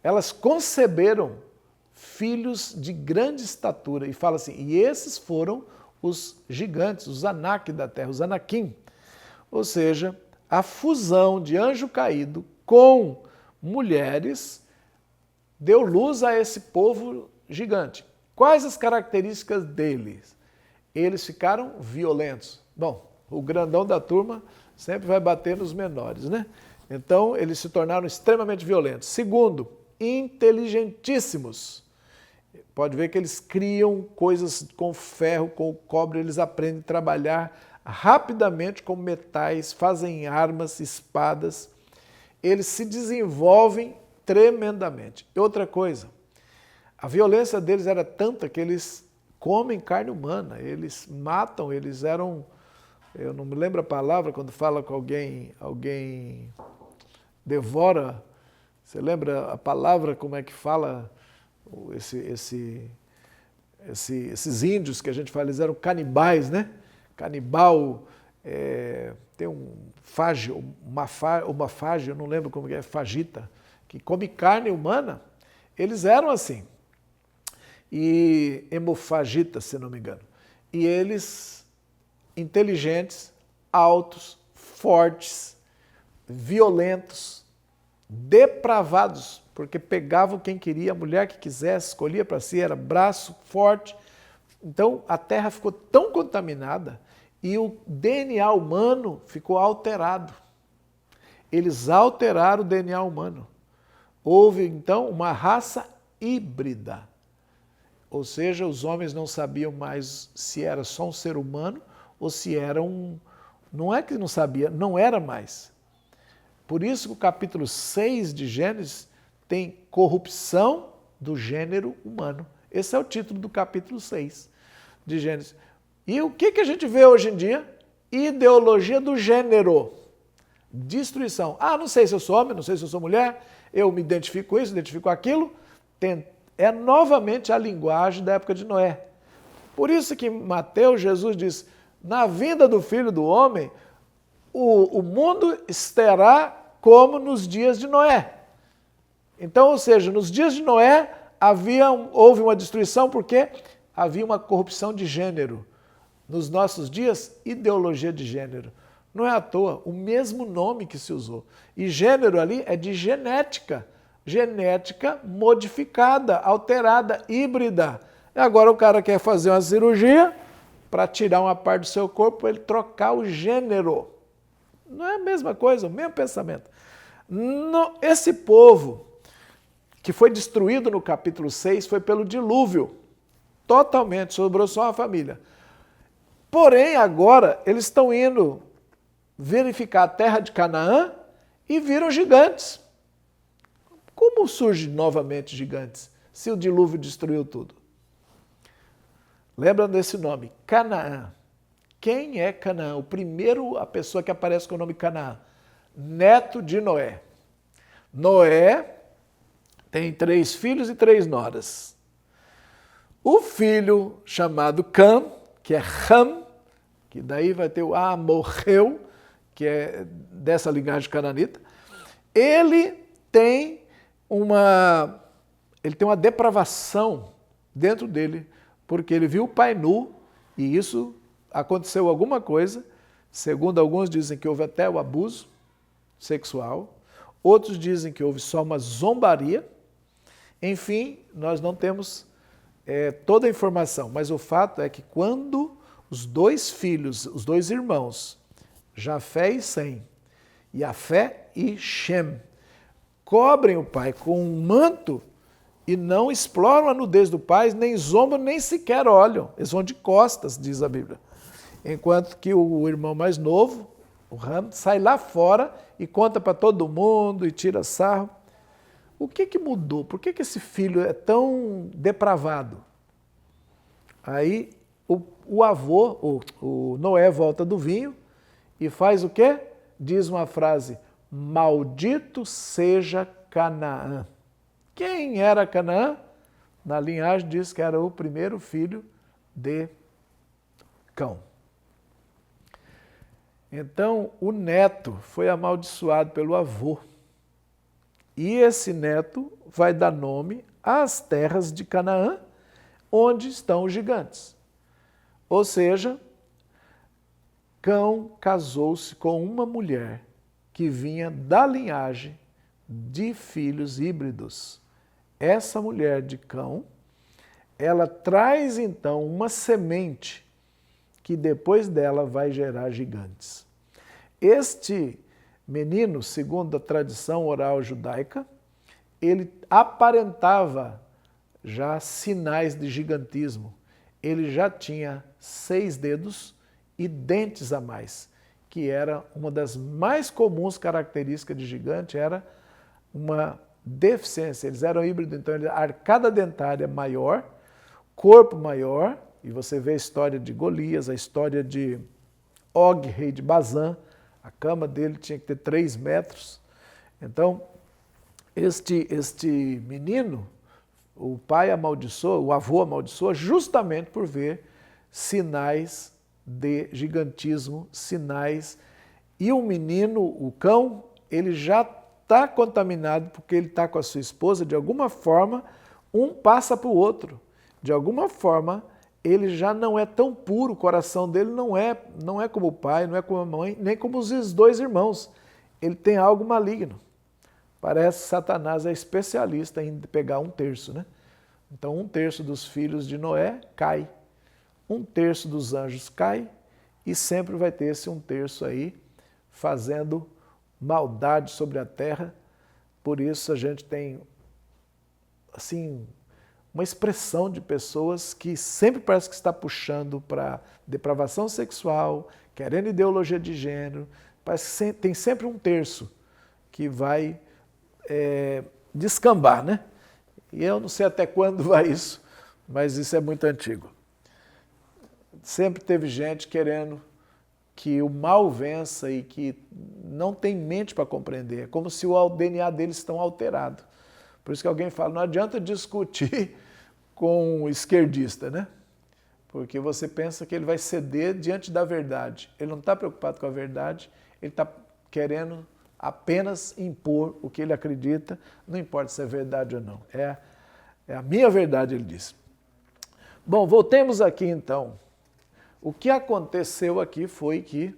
elas conceberam filhos de grande estatura. E fala assim, e esses foram os gigantes, os Anak da terra, os Anakim. Ou seja, a fusão de anjo caído com mulheres deu luz a esse povo gigante. Quais as características deles? Eles ficaram violentos. Bom, o grandão da turma sempre vai bater nos menores, né? Então, eles se tornaram extremamente violentos. Segundo, inteligentíssimos. Pode ver que eles criam coisas com ferro, com cobre, eles aprendem a trabalhar rapidamente com metais, fazem armas, espadas. Eles se desenvolvem tremendamente. E outra coisa, a violência deles era tanta que eles comem carne humana, eles matam, eles eram... Eu não me lembro a palavra quando fala com alguém devora. Você lembra a palavra, como é que fala esses índios que a gente fala, eles eram canibais, né? Canibal, tem um fágio, uma fágio, eu não lembro como é, fagita, que come carne humana. Eles eram assim. E hemofagita, se não me engano. E eles, inteligentes, altos, fortes, violentos, depravados, porque pegavam quem queria, a mulher que quisesse, escolhia para si, era braço forte. Então a terra ficou tão contaminada e o DNA humano ficou alterado. Eles alteraram o DNA humano. Houve então uma raça híbrida. Ou seja, os homens não sabiam mais se era só um ser humano ou se era um... Não é que não sabia, não era mais. Por isso que o capítulo 6 de Gênesis tem corrupção do gênero humano. Esse é o título do capítulo 6 de Gênesis. E o que a gente vê hoje em dia? Ideologia do gênero. Destruição. Ah, não sei se eu sou homem, não sei se eu sou mulher, eu me identifico com isso, identifico com aquilo. É novamente a linguagem da época de Noé. Por isso que em Mateus, Jesus diz, na vinda do Filho do Homem, o mundo estará como nos dias de Noé. Então, ou seja, nos dias de Noé houve uma destruição porque havia uma corrupção de gênero. Nos nossos dias, ideologia de gênero. Não é à toa, o mesmo nome que se usou. E gênero ali é de genética. Genética modificada, alterada, híbrida. E agora o cara quer fazer uma cirurgia para tirar uma parte do seu corpo, para ele trocar o gênero. Não é a mesma coisa, o mesmo pensamento. Esse povo que foi destruído no capítulo 6 foi pelo dilúvio. Totalmente, sobrou só uma família. Porém, agora, eles estão indo verificar a terra de Canaã e viram gigantes. Como surgem novamente gigantes, se o dilúvio destruiu tudo? Lembram desse nome? Canaã. Quem é Canaã? A pessoa que aparece com o nome Canaã. Neto de Noé. Noé tem 3 filhos e 3 noras. O filho chamado Cam, que é Ham, que daí vai ter o Amorreu, que é dessa linhagem cananita, ele tem uma depravação dentro dele, porque ele viu o pai nu, e isso aconteceu alguma coisa, segundo alguns dizem que houve até o abuso sexual, outros dizem que houve só uma zombaria, enfim, nós não temos toda a informação, mas o fato é que quando os 2 filhos, os 2 irmãos, Jafé e Sem, Jafé e Shem, cobrem o pai com um manto e não exploram a nudez do pai, nem zombam, nem sequer olham. Eles vão de costas, diz a Bíblia. Enquanto que o irmão mais novo, o Ram, sai lá fora e conta para todo mundo e tira sarro. O que mudou? Por que esse filho é tão depravado? Aí o avô, o Noé, volta do vinho e faz o quê? Diz uma frase, maldito seja Canaã. Quem era Canaã? Na linhagem diz que era o primeiro filho de Cão. Então, o neto foi amaldiçoado pelo avô. E esse neto vai dar nome às terras de Canaã, onde estão os gigantes. Ou seja, Cão casou-se com uma mulher que vinha da linhagem de filhos híbridos. Essa mulher de Cão, ela traz então uma semente que depois dela vai gerar gigantes. Este menino, segundo a tradição oral judaica, ele aparentava já sinais de gigantismo. Ele já tinha 6 dedos e dentes a mais, que era uma das mais comuns características de gigante, era uma deficiência. Eles eram híbridos, então a arcada dentária maior, corpo maior, e você vê a história de Golias, a história de Og, rei de Bazã, a cama dele tinha que ter 3 metros. Então, este menino, o pai amaldiçoa, o avô amaldiçoa, justamente por ver sinais de gigantismo, sinais. E o menino, o Cão, ele já está contaminado porque ele está com a sua esposa, de alguma forma, um passa para o outro. De alguma forma, ele já não é tão puro, o coração dele não é como o pai, não é como a mãe, nem como os 2 irmãos. Ele tem algo maligno. Parece que Satanás é especialista em pegar 1/3, né? Então 1/3 dos filhos de Noé cai, 1/3 dos anjos cai, e sempre vai ter esse 1/3 aí fazendo maldade sobre a terra. Por isso a gente tem, assim, uma expressão de pessoas que sempre parece que está puxando para depravação sexual, querendo ideologia de gênero, parece que tem sempre 1/3 que vai descambar, né? E eu não sei até quando vai isso, mas isso é muito antigo. sempre teve gente querendo que o mal vença e que não tem mente para compreender. É como se o DNA deles estão alterado. Por isso que alguém fala, não adianta discutir com o esquerdista, né? Porque você pensa que ele vai ceder diante da verdade. Ele não está preocupado com a verdade, ele está querendo apenas impor o que ele acredita, não importa se é verdade ou não. É a minha verdade, ele diz. Bom, voltemos aqui então. O que aconteceu aqui foi que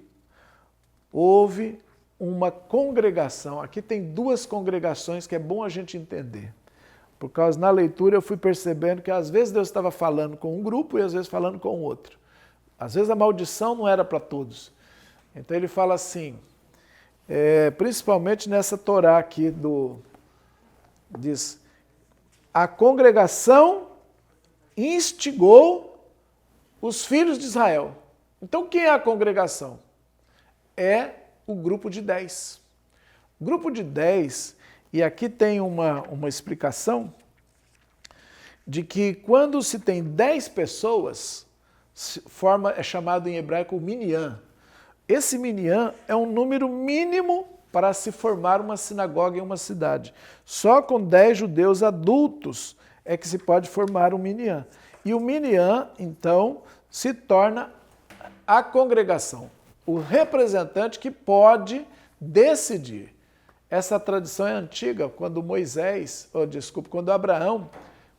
houve uma congregação. Aqui tem duas congregações que é bom a gente entender. Por causa, na leitura, eu fui percebendo que às vezes Deus estava falando com um grupo e às vezes falando com o outro. Às vezes a maldição não era para todos. Então ele fala assim, principalmente nessa Torá aqui, diz, a congregação instigou os filhos de Israel. Então quem é a congregação? É o grupo de 10. O grupo de 10, e aqui tem uma explicação, de que quando se tem 10 pessoas, é chamado em hebraico minyan. Esse minyan é um número mínimo para se formar uma sinagoga em uma cidade. Só com 10 judeus adultos é que se pode formar um minyan. E o minyan, então, se torna a congregação, o representante que pode decidir. Essa tradição é antiga, quando quando Abraão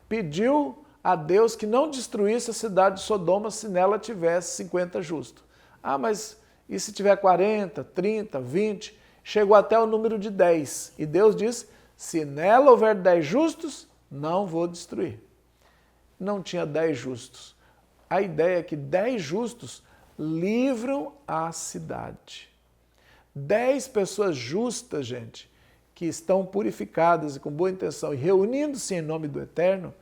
pediu a Deus que não destruísse a cidade de Sodoma se nela tivesse 50 justos. Ah, mas e se tiver 40, 30, 20? Chegou até o número de 10. E Deus disse, se nela houver 10 justos, não vou destruir. Não tinha 10 justos. A ideia é que 10 justos livram a cidade. 10 pessoas justas, gente, que estão purificadas e com boa intenção e reunindo-se em nome do Eterno,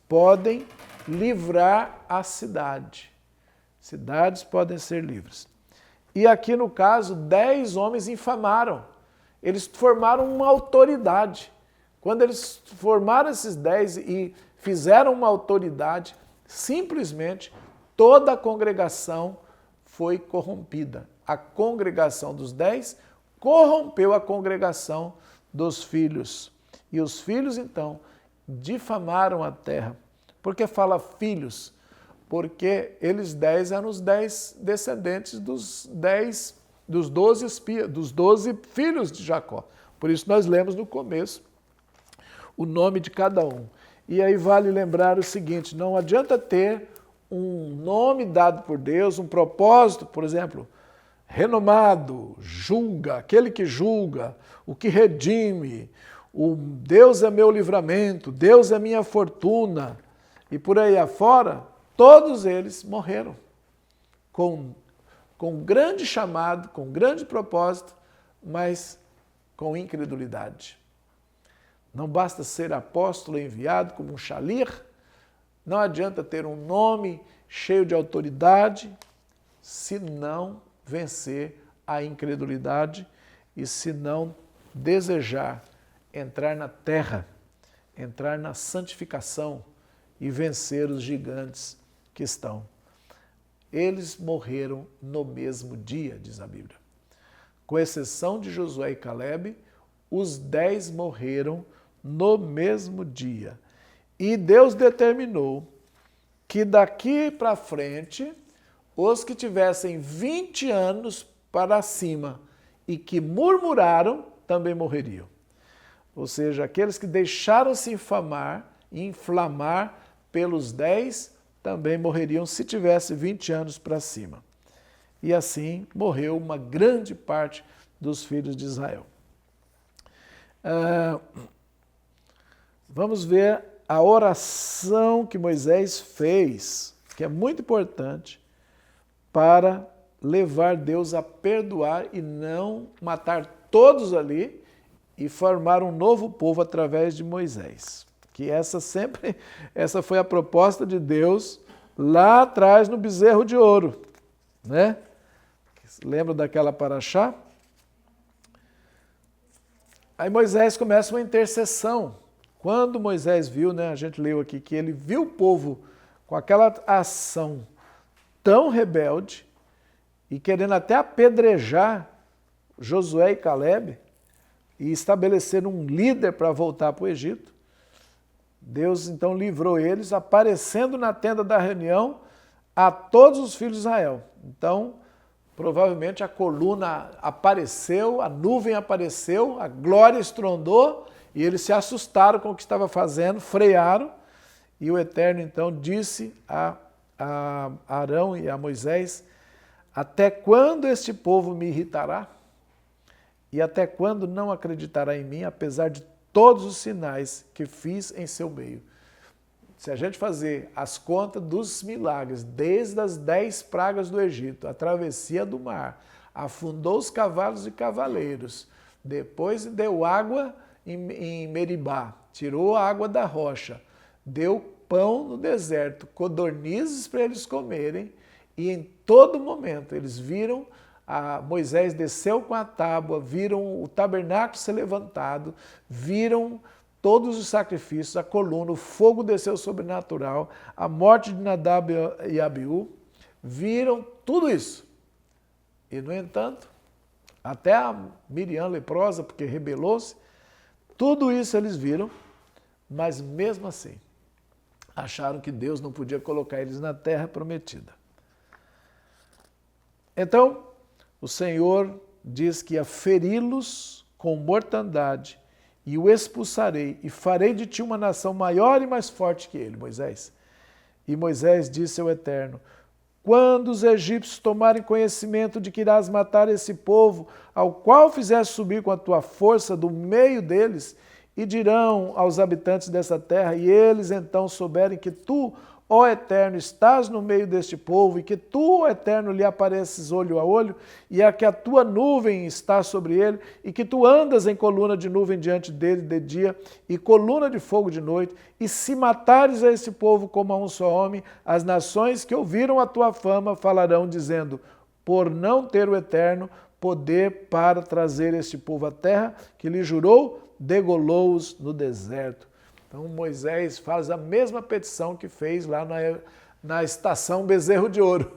podem livrar a cidade. Cidades podem ser livres. E aqui no caso, 10 homens infamaram. Eles formaram uma autoridade. Quando eles formaram esses 10 e fizeram uma autoridade, simplesmente toda a congregação foi corrompida. A congregação dos 10 corrompeu a congregação dos filhos. E os filhos, então, difamaram a terra. Por que fala filhos? Porque eles 10 eram os 10 descendentes dos 12 filhos de Jacó. Por isso nós lemos no começo o nome de cada um. E aí vale lembrar o seguinte, não adianta ter um nome dado por Deus, um propósito, por exemplo, renomado, julga, aquele que julga, o que redime, o Deus é meu livramento, Deus é minha fortuna, e por aí afora, todos eles morreram com grande chamado, com grande propósito, mas com incredulidade. Não basta ser apóstolo enviado como um xalir, não adianta ter um nome cheio de autoridade, se não vencer a incredulidade e se não desejar entrar na terra, entrar na santificação e vencer os gigantes que estão. Eles morreram no mesmo dia, diz a Bíblia. Com exceção de Josué e Calebe, os 10 morreram no mesmo dia. E Deus determinou que daqui para frente, os que tivessem 20 anos para cima e que murmuraram, também morreriam. Ou seja, aqueles que deixaram se inflamar pelos 10, também morreriam se tivesse 20 anos para cima. E assim morreu uma grande parte dos filhos de Israel. Vamos ver a oração que Moisés fez, que é muito importante para levar Deus a perdoar e não matar todos ali e formar um novo povo através de Moisés. Que essa foi a proposta de Deus lá atrás no bezerro de ouro, né? Lembra daquela paraxá? Aí Moisés começa uma intercessão. Quando Moisés viu, né, a gente leu aqui, que ele viu o povo com aquela ação tão rebelde e querendo até apedrejar Josué e Calebe e estabelecer um líder para voltar para o Egito, Deus então livrou eles, aparecendo na tenda da reunião a todos os filhos de Israel. Então, provavelmente a coluna apareceu, a nuvem apareceu, a glória estrondou e eles se assustaram com o que estava fazendo, frearam, e o Eterno então disse a Arão e a Moisés: até quando este povo me irritará? E até quando não acreditará em mim, apesar de todos os sinais que fiz em seu meio? Se a gente fazer as contas dos milagres, desde as 10 pragas do Egito, a travessia do mar, afundou os cavalos e cavaleiros, depois deu água em Meribá, tirou a água da rocha, deu pão no deserto, codornizes para eles comerem, e em todo momento eles viram, Moisés desceu com a tábua, viram o tabernáculo ser levantado, viram todos os sacrifícios, a coluna, o fogo desceu sobrenatural, a morte de Nadab e Abiú, viram tudo isso. E, no entanto, até a Miriam leprosa, porque rebelou-se, tudo isso eles viram, mas mesmo assim, acharam que Deus não podia colocar eles na terra prometida. Então, o Senhor diz que ia feri-los com mortandade e o expulsarei e farei de ti uma nação maior e mais forte que ele, Moisés. E Moisés disse ao Eterno: quando os egípcios tomarem conhecimento de que irás matar esse povo, ao qual fizeste subir com a tua força do meio deles, e dirão aos habitantes dessa terra, e eles então souberem que tu, ó Eterno, estás no meio deste povo, e que tu, ó Eterno, lhe apareces olho a olho, e que a tua nuvem está sobre ele, e que tu andas em coluna de nuvem diante dele de dia, e coluna de fogo de noite, e se matares a esse povo como a um só homem, as nações que ouviram a tua fama falarão, dizendo: por não ter o Eterno poder para trazer este povo à terra que lhe jurou, degolou-os no deserto. Então Moisés faz a mesma petição que fez lá na estação Bezerro de Ouro.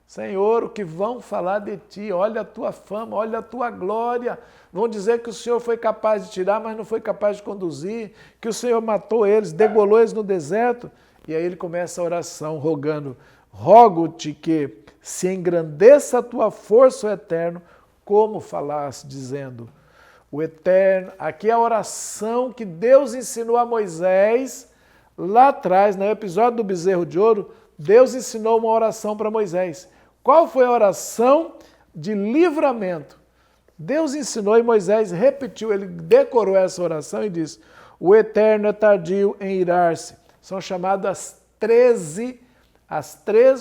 Senhor, o que vão falar de ti? Olha a tua fama, olha a tua glória. Vão dizer que o Senhor foi capaz de tirar, mas não foi capaz de conduzir, que o Senhor matou eles, degolou eles no deserto. E aí ele começa a oração rogando: rogo-te que se engrandeça a tua força, ó Eterno, como falaste, dizendo: o Eterno, aqui é a oração que Deus ensinou a Moisés lá atrás, no episódio do bezerro de ouro. Deus ensinou uma oração para Moisés. Qual foi a oração de livramento? Deus ensinou e Moisés repetiu, ele decorou essa oração e disse: o Eterno é tardio em irar-se. São chamados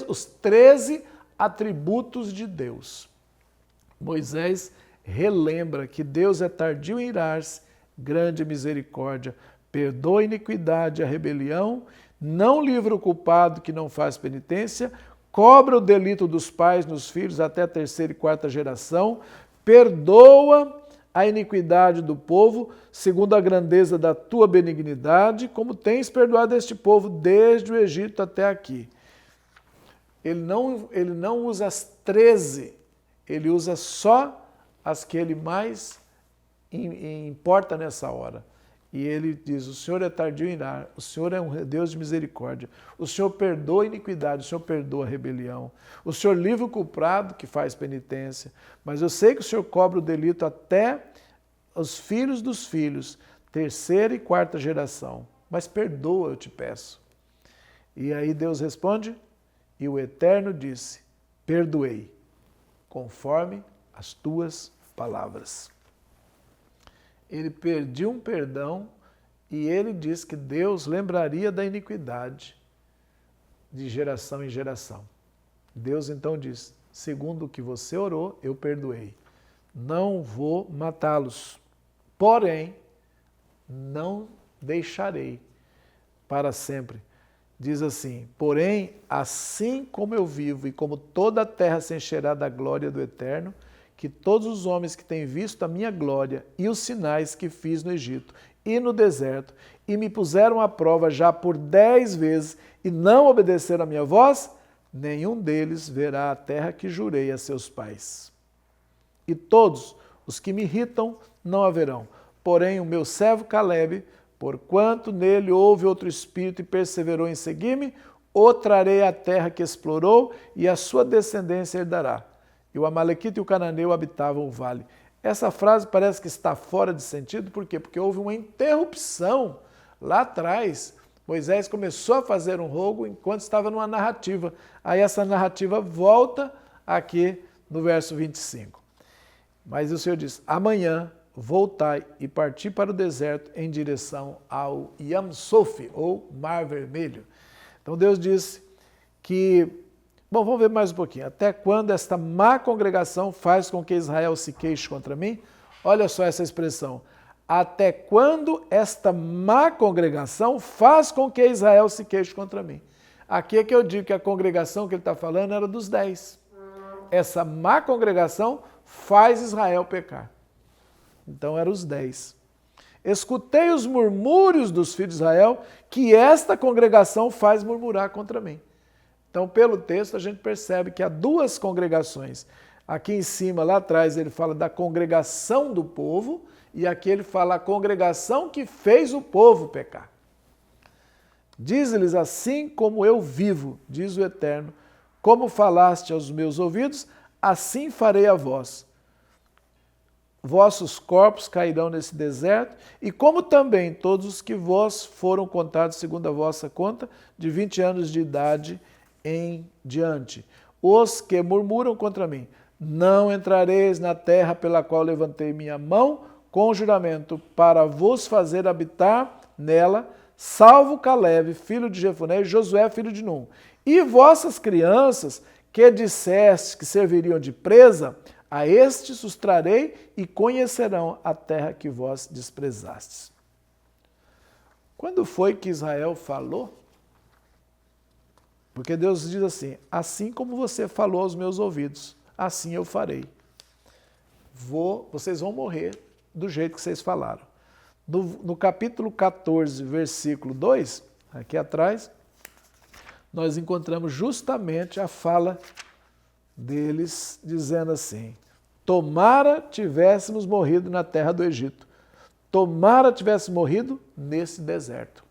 os 13 atributos de Deus. Moisés relembra que Deus é tardio em irar-se, grande misericórdia, perdoa a iniquidade e a rebelião, não livra o culpado que não faz penitência, cobra o delito dos pais nos filhos até a 3ª e 4ª geração, perdoa a iniquidade do povo, segundo a grandeza da tua benignidade, como tens perdoado este povo desde o Egito até aqui. Ele não usa as 13, ele usa só as que ele mais importa nessa hora. E ele diz: o Senhor é tardio em irar, o Senhor é um Deus de misericórdia, o Senhor perdoa a iniquidade, o Senhor perdoa a rebelião, o Senhor livra o culpado que faz penitência, mas eu sei que o Senhor cobra o delito até os filhos dos filhos, 3ª e 4ª geração, mas perdoa, eu te peço. E aí Deus responde: e o Eterno disse: perdoei, conforme as tuas palavras. Ele pediu um perdão e ele diz que Deus lembraria da iniquidade de geração em geração. Deus então diz: segundo o que você orou, eu perdoei. Não vou matá-los, porém, não deixarei para sempre. Diz assim: porém, assim como eu vivo e como toda a terra se encherá da glória do Eterno, que todos os homens que têm visto a minha glória e os sinais que fiz no Egito e no deserto, e me puseram à prova já por 10 vezes e não obedeceram a minha voz, nenhum deles verá a terra que jurei a seus pais. E todos os que me irritam não haverão. Porém, o meu servo Calebe, porquanto nele houve outro espírito e perseverou em seguir-me, o trarei à terra que explorou e a sua descendência herdará. E o Amalequita e o Cananeu habitavam o vale. Essa frase parece que está fora de sentido, por quê? Porque houve uma interrupção lá atrás. Moisés começou a fazer um rogo enquanto estava numa narrativa. Aí essa narrativa volta aqui no verso 25. Mas o Senhor diz, amanhã voltai e parti para o deserto em direção ao Yam Sof, ou Mar Vermelho. Então Deus disse que, bom, vamos ver mais um pouquinho, até quando esta má congregação faz com que Israel se queixe contra mim? Olha só essa expressão, até quando esta má congregação faz com que Israel se queixe contra mim? Aqui é que eu digo que a congregação que ele está falando era dos 10. Essa má congregação faz Israel pecar. Então eram os 10. Escutei os murmúrios dos filhos de Israel, que esta congregação faz murmurar contra mim. Então, pelo texto, a gente percebe que há duas congregações. Aqui em cima, lá atrás, ele fala da congregação do povo, e aqui ele fala a congregação que fez o povo pecar. Diz-lhes assim como eu vivo, diz o Eterno, como falaste aos meus ouvidos, assim farei a vós. Vossos corpos cairão nesse deserto, e como também todos os que vós foram contados segundo a vossa conta, de 20 anos de idade em diante. Os que murmuram contra mim, não entrareis na terra pela qual levantei minha mão com juramento para vos fazer habitar nela, salvo Calebe, filho de Jefoné, e Josué, filho de Num. E vossas crianças, que disseste que serviriam de presa, a estes os trarei e conhecerão a terra que vós desprezastes. Quando foi que Israel falou? Porque Deus diz assim, assim como você falou aos meus ouvidos, assim eu farei. Vocês vão morrer do jeito que vocês falaram. No capítulo 14, versículo 2, aqui atrás, nós encontramos justamente a fala deles dizendo assim, tomara tivéssemos morrido na terra do Egito, tomara tivéssemos morrido nesse deserto.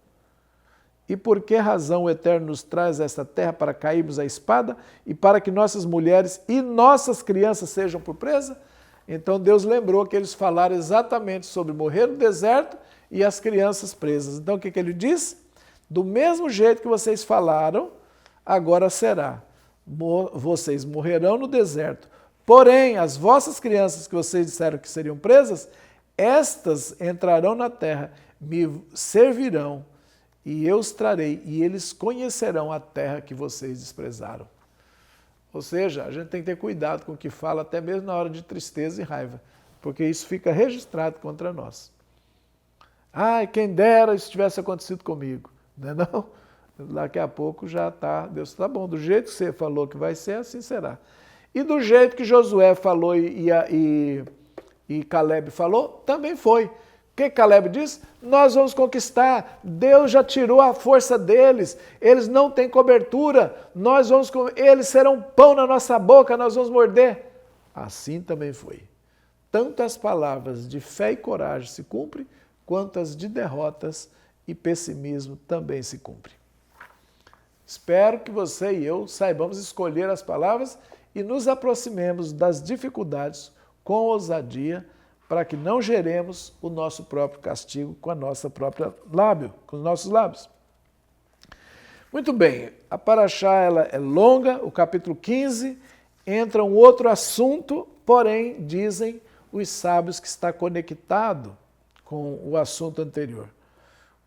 E por que razão o Eterno nos traz a esta terra para cairmos à espada e para que nossas mulheres e nossas crianças sejam por presa? Então Deus lembrou que eles falaram exatamente sobre morrer no deserto e as crianças presas. Então o que ele diz? Do mesmo jeito que vocês falaram, agora será. Vocês morrerão no deserto. Porém, as vossas crianças que vocês disseram que seriam presas, estas entrarão na terra, me servirão, e eu os trarei, e eles conhecerão a terra que vocês desprezaram. Ou seja, a gente tem que ter cuidado com o que fala, até mesmo na hora de tristeza e raiva, porque isso fica registrado contra nós. Ai, quem dera isso tivesse acontecido comigo. Não é não? Daqui a pouco já está, Deus está bom, do jeito que você falou que vai ser, assim será. E do jeito que Josué falou e Calebe falou, também foi. O que Calebe diz? Nós vamos conquistar, Deus já tirou a força deles, eles não têm cobertura, eles serão pão na nossa boca, nós vamos morder. Assim também foi. Tanto as palavras de fé e coragem se cumprem, quanto as de derrotas e pessimismo também se cumprem. Espero que você e eu saibamos escolher as palavras e nos aproximemos das dificuldades com ousadia, para que não geremos o nosso próprio castigo com a nossa própria lábio, com os nossos lábios. Muito bem, a Paraxá ela é longa, o capítulo 15 entra um outro assunto, porém dizem os sábios que está conectado com o assunto anterior.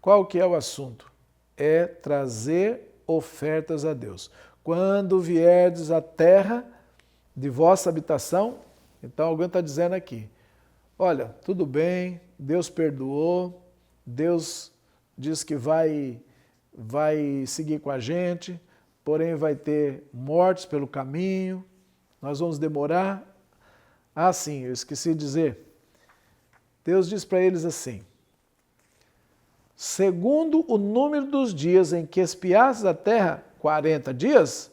Qual que é o assunto? É trazer ofertas a Deus. Quando vierdes à terra de vossa habitação, então alguém está dizendo aqui, olha, tudo bem, Deus perdoou, Deus diz que vai seguir com a gente, porém vai ter mortes pelo caminho, nós vamos demorar. Ah, sim, eu esqueci de dizer. Deus diz para eles assim, segundo o número dos dias em que espiastes a terra, 40 dias,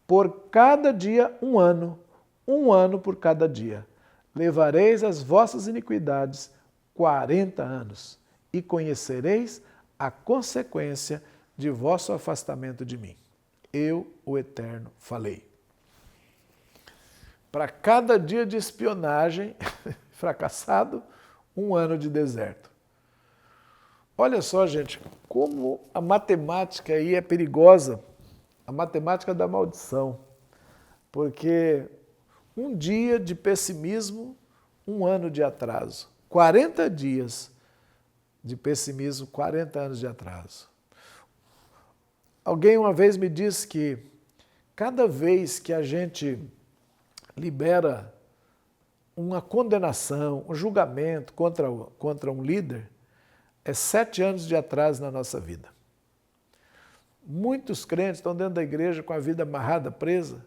por cada dia 1 ano, 1 ano por cada dia. Levareis as vossas iniquidades 40 anos, e conhecereis a consequência de vosso afastamento de mim. Eu, o Eterno, falei. Para cada dia de espionagem fracassado, 1 ano de deserto. Olha só, gente, como a matemática aí é perigosa, a matemática da maldição. Porque um dia de pessimismo, 1 ano de atraso. 40 dias de pessimismo, 40 anos de atraso. Alguém uma vez me disse que cada vez que a gente libera uma condenação, um julgamento contra um líder, é 7 anos de atraso na nossa vida. Muitos crentes estão dentro da igreja com a vida amarrada, presa,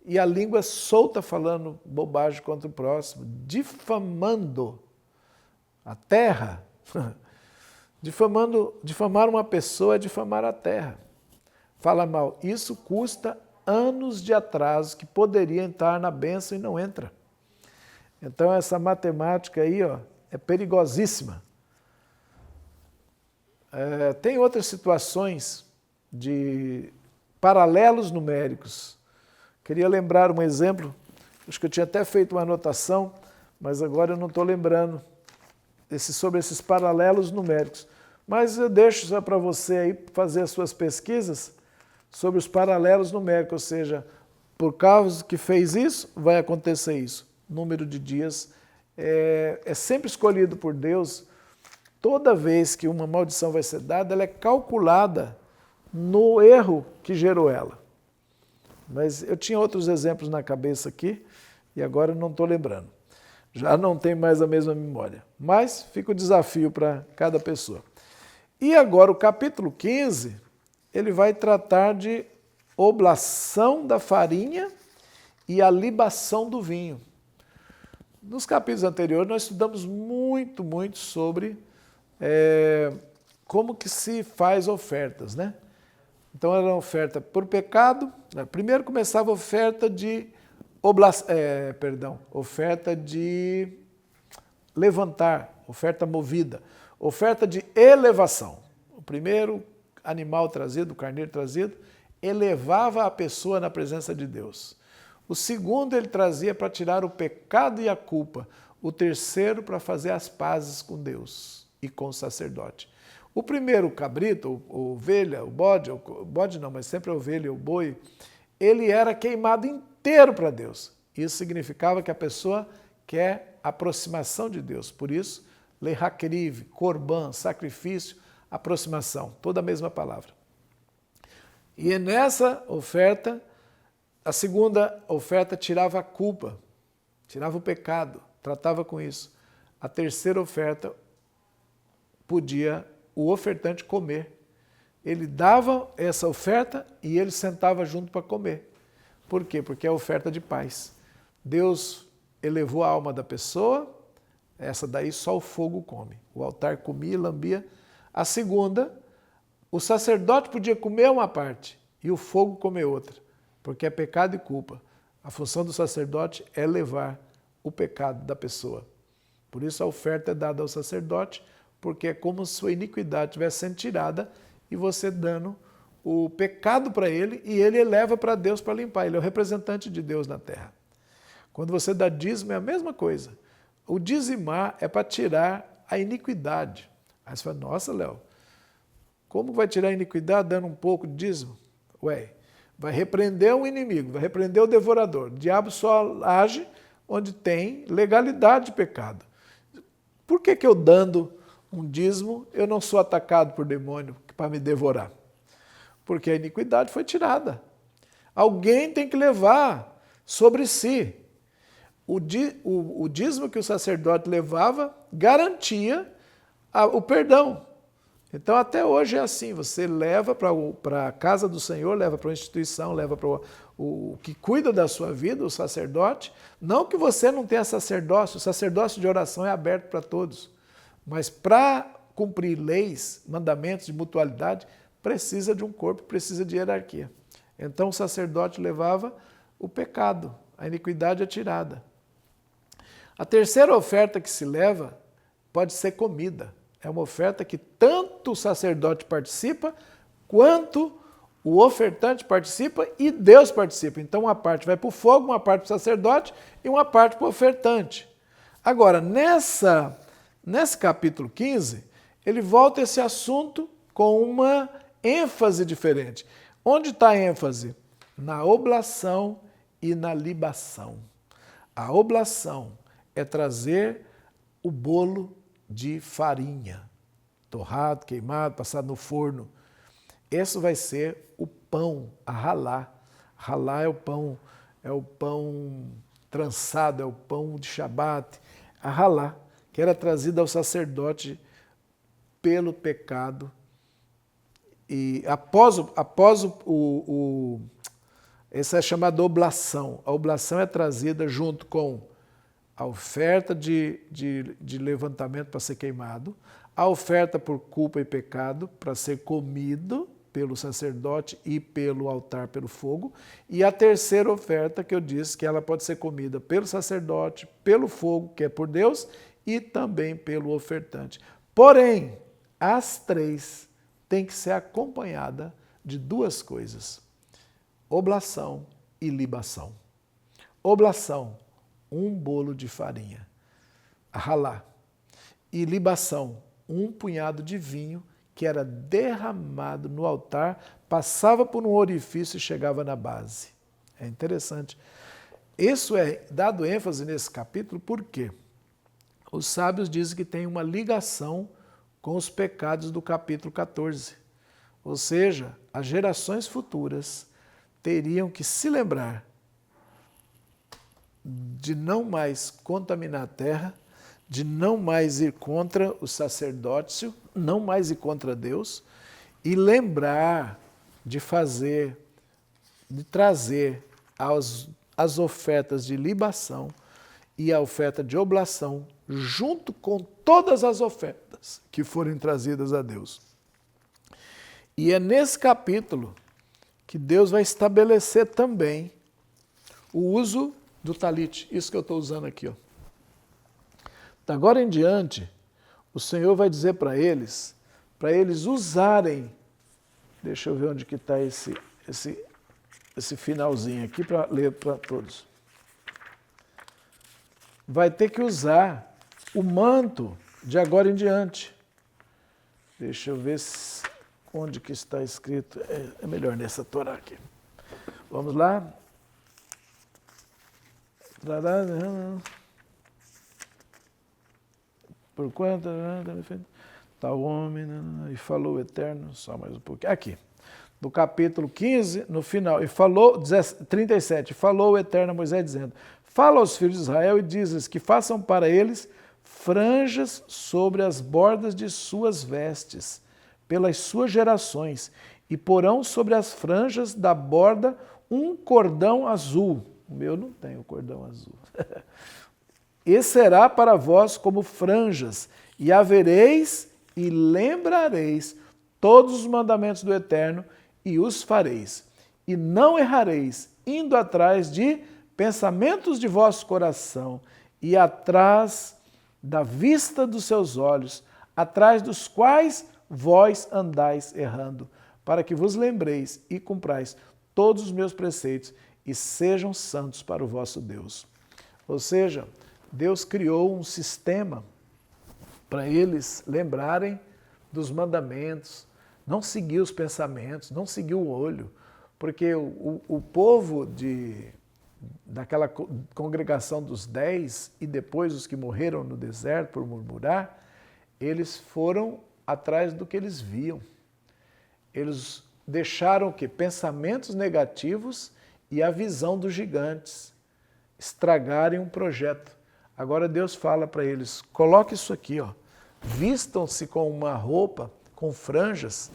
e a língua solta falando bobagem contra o próximo, difamando a terra. Difamar uma pessoa é difamar a terra. Fala mal. Isso custa anos de atraso que poderia entrar na bênção e não entra. Então essa matemática aí, ó, é perigosíssima. Tem outras situações de paralelos numéricos. Queria lembrar um exemplo, acho que eu tinha até feito uma anotação, mas agora eu não estou lembrando sobre esses paralelos numéricos. Mas eu deixo só para você aí fazer as suas pesquisas sobre os paralelos numéricos, ou seja, por causa que fez isso, vai acontecer isso. O número de dias é sempre escolhido por Deus. Toda vez que uma maldição vai ser dada, ela é calculada no erro que gerou ela. Mas eu tinha outros exemplos na cabeça aqui e agora eu não estou lembrando. Já não tem mais a mesma memória. Mas fica o desafio para cada pessoa. E agora o capítulo 15, ele vai tratar de oblação da farinha e a libação do vinho. Nos capítulos anteriores nós estudamos muito sobre como que se faz ofertas, né? Então era uma oferta por pecado. Primeiro começava a oferta de oferta de levantar, oferta movida, oferta de elevação. O primeiro animal trazido, o carneiro trazido, elevava a pessoa na presença de Deus. O segundo ele trazia para tirar o pecado e a culpa. O terceiro para fazer as pazes com Deus e com o sacerdote. O primeiro, o cabrito, a ovelha, o bode não, mas sempre a ovelha, o boi, ele era queimado inteiro para Deus. Isso significava que a pessoa quer aproximação de Deus. Por isso, lehacrive, corban, sacrifício, aproximação, toda a mesma palavra. E nessa oferta, a segunda oferta tirava a culpa, tirava o pecado, tratava com isso. A terceira oferta podia o ofertante comer. Ele dava essa oferta e ele sentava junto para comer. Por quê? Porque é a oferta de paz. Deus elevou a alma da pessoa, essa daí só o fogo come. O altar comia e lambia. A segunda, o sacerdote podia comer uma parte e o fogo comer outra, porque é pecado e culpa. A função do sacerdote é levar o pecado da pessoa. Por isso a oferta é dada ao sacerdote, porque é como se sua iniquidade estivesse sendo tirada e você dando o pecado para ele e ele eleva para Deus para limpar. Ele é o representante de Deus na terra. Quando você dá dízimo é a mesma coisa. O dizimar é para tirar a iniquidade. Aí você fala, nossa, Léo, como vai tirar a iniquidade dando um pouco de dízimo? Ué, vai repreender o inimigo, vai repreender o devorador. O diabo só age onde tem legalidade de pecado. Por que eu dando um dízimo, eu não sou atacado por demônio para me devorar? Porque a iniquidade foi tirada. Alguém tem que levar sobre si. O dízimo que o sacerdote levava garantia o perdão. Então até hoje é assim, você leva para a casa do Senhor, leva para a instituição, leva para o que cuida da sua vida, o sacerdote. Não que você não tenha sacerdócio, o sacerdócio de oração é aberto para todos. Mas para cumprir leis, mandamentos de mutualidade, precisa de um corpo, precisa de hierarquia. Então o sacerdote levava o pecado, a iniquidade atirada. A terceira oferta que se leva pode ser comida. É uma oferta que tanto o sacerdote participa, quanto o ofertante participa e Deus participa. Então uma parte vai para o fogo, uma parte para o sacerdote e uma parte para o ofertante. Agora, nesse capítulo 15, ele volta esse assunto com uma ênfase diferente. Onde está a ênfase? Na oblação e na libação. A oblação é trazer o bolo de farinha, torrado, queimado, passado no forno. Esse vai ser o pão, a ralá. Ralá é o pão trançado, é o pão de Shabat. A ralá, que era trazida ao sacerdote pelo pecado. E essa é chamada oblação. A oblação é trazida junto com a oferta de levantamento para ser queimado, a oferta por culpa e pecado para ser comido pelo sacerdote e pelo altar pelo fogo, e a terceira oferta que eu disse que ela pode ser comida pelo sacerdote, pelo fogo, que é por Deus, e também pelo ofertante. Porém, as três têm que ser acompanhada de duas coisas: oblação e libação. Oblação, um bolo de farinha, ralá, e libação, um punhado de vinho que era derramado no altar, passava por um orifício e chegava na base. É interessante. Isso é dado ênfase nesse capítulo porque os sábios dizem que tem uma ligação com os pecados do capítulo 14. Ou seja, as gerações futuras teriam que se lembrar de não mais contaminar a terra, de não mais ir contra o sacerdócio, não mais ir contra Deus, e lembrar de trazer as ofertas de libação e a oferta de oblação junto com todas as ofertas que forem trazidas a Deus. E é nesse capítulo que Deus vai estabelecer também o uso do talit, isso que eu estou usando aqui. Ó. Da agora em diante, o Senhor vai dizer para eles usarem, deixa eu ver onde que está esse finalzinho aqui para ler para todos. Vai ter que usar o manto de agora em diante. Deixa eu ver onde que está escrito. É melhor nessa Torá aqui. Vamos lá. Por quanto tal homem, e falou o Eterno, só mais um pouquinho. Aqui, no capítulo 15, no final, e falou, 37, falou o Eterno a Moisés dizendo: fala aos filhos de Israel e diz-lhes que façam para eles franjas sobre as bordas de suas vestes, pelas suas gerações, e porão sobre as franjas da borda um cordão azul. O meu não tem o cordão azul. E será para vós como franjas, e havereis e lembrareis todos os mandamentos do Eterno e os fareis. E não errareis, indo atrás de pensamentos de vosso coração e atrás da vista dos seus olhos, atrás dos quais vós andais errando, para que vos lembreis e cumprais todos os meus preceitos e sejam santos para o vosso Deus. Ou seja, Deus criou um sistema para eles lembrarem dos mandamentos, não seguir os pensamentos, não seguir o olho, porque o povo daquela congregação dos 10 e depois os que morreram no deserto por murmurar, eles foram atrás do que eles viam. Eles deixaram o quê? Pensamentos negativos e a visão dos gigantes estragarem um projeto. Agora Deus fala para eles: coloque isso aqui, ó, vistam-se com uma roupa com franjas,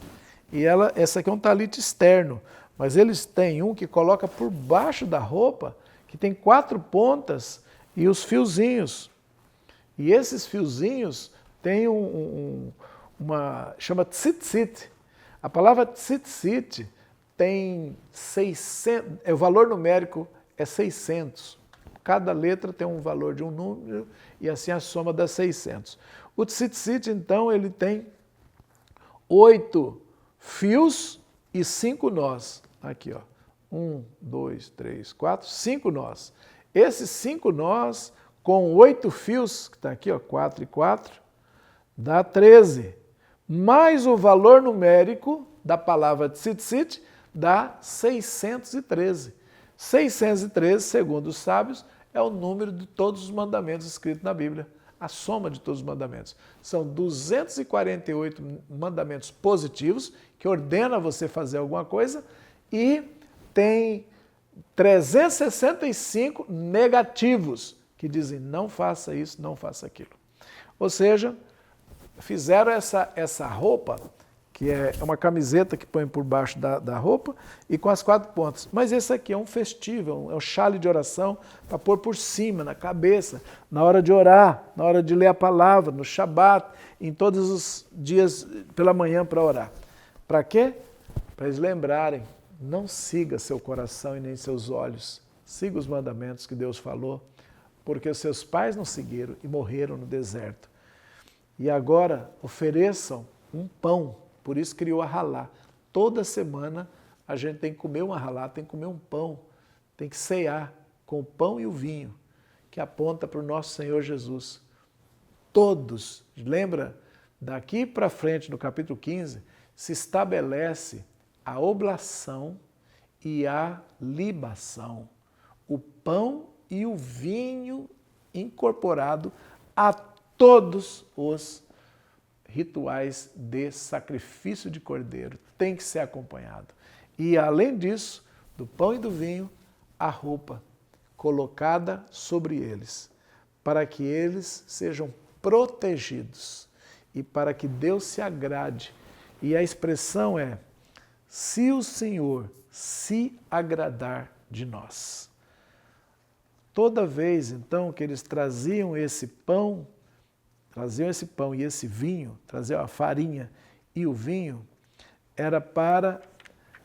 e essa aqui é um talite externo, mas eles têm um que coloca por baixo da roupa, que tem 4 pontas e os fiozinhos. E esses fiozinhos têm chama tzitzit. A palavra tzitzit tem 600, o valor numérico é 600. Cada letra tem um valor de um número e assim a soma dá 600. O tzitzit, então, ele tem 8 fios e 5 nós. Aqui, ó. 1, 2, 3, 4, 5 nós. Esses 5 nós, com 8 fios, que está aqui, ó, 4 e 4, dá 13. Mais o valor numérico da palavra tzitzit dá 613. 613, segundo os sábios, é o número de todos os mandamentos escritos na Bíblia. A soma de todos os mandamentos. São 248 mandamentos positivos, que ordena você fazer alguma coisa, e tem 365 negativos, que dizem não faça isso, não faça aquilo. Ou seja, fizeram essa roupa, que é uma camiseta que põe por baixo da roupa e com as 4 pontas. Mas esse aqui é um festivo, é um chale de oração para pôr por cima, na cabeça, na hora de orar, na hora de ler a palavra, no Shabat, em todos os dias pela manhã para orar. Para quê? Para eles lembrarem, não siga seu coração e nem seus olhos, siga os mandamentos que Deus falou, porque os seus pais não seguiram e morreram no deserto. E agora ofereçam um pão. Por isso criou a halá. Toda semana a gente tem que comer uma halá, tem que comer um pão, tem que ceiar com o pão e o vinho, que aponta para o nosso Senhor Jesus. Todos, lembra? Daqui para frente, no capítulo 15, se estabelece a oblação e a libação. O pão e o vinho incorporado a todos os rituais de sacrifício de cordeiro. Tem que ser acompanhado. E, além disso, do pão e do vinho, a roupa colocada sobre eles, para que eles sejam protegidos e para que Deus se agrade. E a expressão é, se o Senhor se agradar de nós. Toda vez, então, que eles traziam esse pão e esse vinho, traziam a farinha e o vinho, era para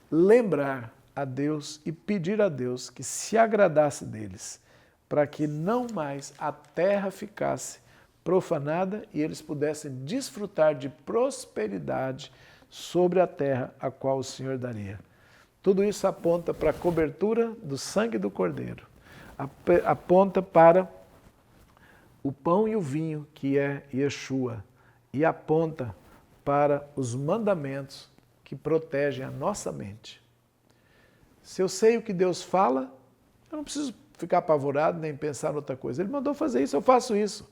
lembrar a Deus e pedir a Deus que se agradasse deles, para que não mais a terra ficasse profanada e eles pudessem desfrutar de prosperidade sobre a terra a qual o Senhor daria. Tudo isso aponta para a cobertura do sangue do Cordeiro, aponta para o pão e o vinho, que é Yeshua, e aponta para os mandamentos que protegem a nossa mente. Se eu sei o que Deus fala, eu não preciso ficar apavorado nem pensar em outra coisa. Ele mandou fazer isso, eu faço isso.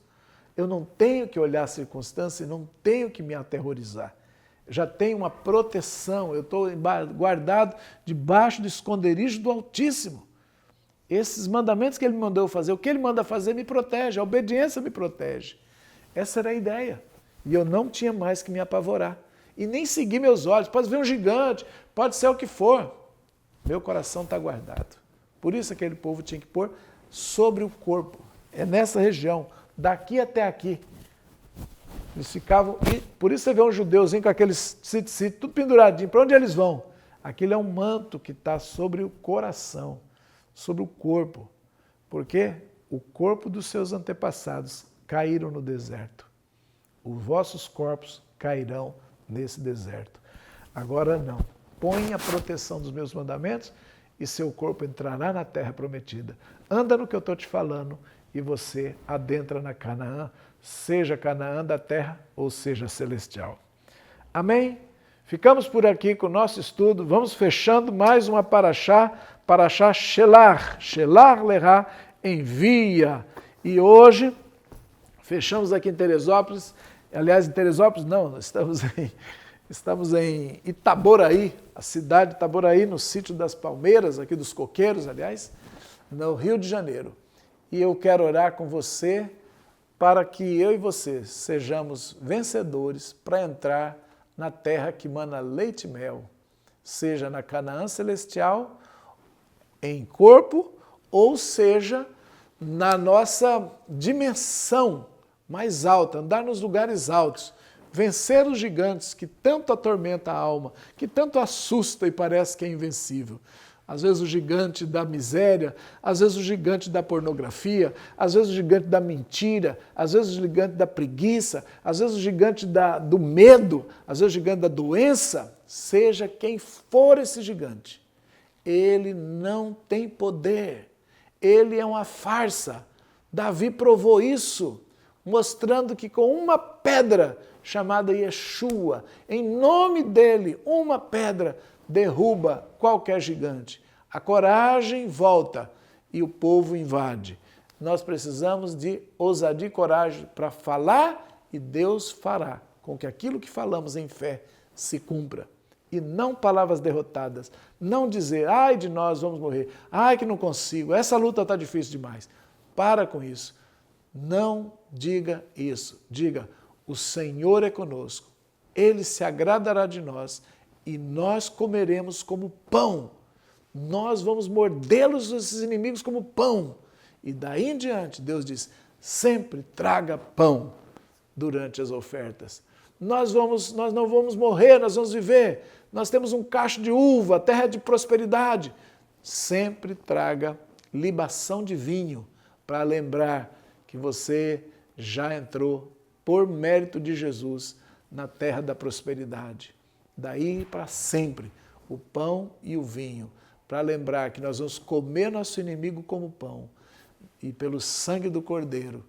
Eu não tenho que olhar as circunstâncias, não tenho que me aterrorizar. Eu já tenho uma proteção, eu estou guardado debaixo do esconderijo do Altíssimo. Esses mandamentos que ele me mandou fazer, o que ele manda fazer me protege, a obediência me protege. Essa era a ideia. E eu não tinha mais que me apavorar. E nem seguir meus olhos. Pode ver um gigante, pode ser o que for. Meu coração está guardado. Por isso aquele povo tinha que pôr sobre o corpo. É nessa região, daqui até aqui. Eles ficavam... E por isso você vê um judeuzinho com aqueles tzitzit, tudo penduradinho. Para onde eles vão? Aquilo é um manto que está sobre o coração, sobre o corpo, porque o corpo dos seus antepassados caíram no deserto. Os vossos corpos cairão nesse deserto. Agora não. Põe a proteção dos meus mandamentos e seu corpo entrará na terra prometida. Anda no que eu estou te falando e você adentra na Canaã, seja Canaã da terra ou seja celestial. Amém? Ficamos por aqui com o nosso estudo. Vamos fechando mais uma paraxá Shelar. Shelar Lerá, envia. E hoje, fechamos aqui em Teresópolis. Aliás, em Teresópolis não, estamos em Itaboraí, a cidade de Itaboraí, no sítio das Palmeiras, aqui dos Coqueiros, aliás, no Rio de Janeiro. E eu quero orar com você para que eu e você sejamos vencedores para entrar na terra que mana leite e mel, seja na Canaã celestial, em corpo, ou seja, na nossa dimensão mais alta, andar nos lugares altos, vencer os gigantes que tanto atormenta a alma, que tanto assusta e parece que é invencível. Às vezes o gigante da miséria, às vezes o gigante da pornografia, às vezes o gigante da mentira, às vezes o gigante da preguiça, às vezes o gigante do medo, às vezes o gigante da doença. Seja quem for esse gigante, ele não tem poder, ele é uma farsa. Davi provou isso, mostrando que com uma pedra chamada Yeshua, em nome dele, uma pedra derruba qualquer gigante. A coragem volta e o povo invade. Nós precisamos de ousadia e coragem para falar e Deus fará com que aquilo que falamos em fé se cumpra. E não palavras derrotadas. Não dizer, ai de nós, vamos morrer. Ai que não consigo, essa luta está difícil demais. Para com isso. Não diga isso. Diga, o Senhor é conosco. Ele se agradará de nós e nós comeremos como pão. Nós vamos mordê-los, esses inimigos, como pão. E daí em diante, Deus diz, sempre traga pão durante as ofertas. Nós não vamos morrer, nós vamos viver. Nós temos um cacho de uva, terra de prosperidade. Sempre traga libação de vinho para lembrar que você já entrou, por mérito de Jesus, na terra da prosperidade. Daí para sempre, o pão e o vinho, para lembrar que nós vamos comer nosso inimigo como pão. E pelo sangue do Cordeiro,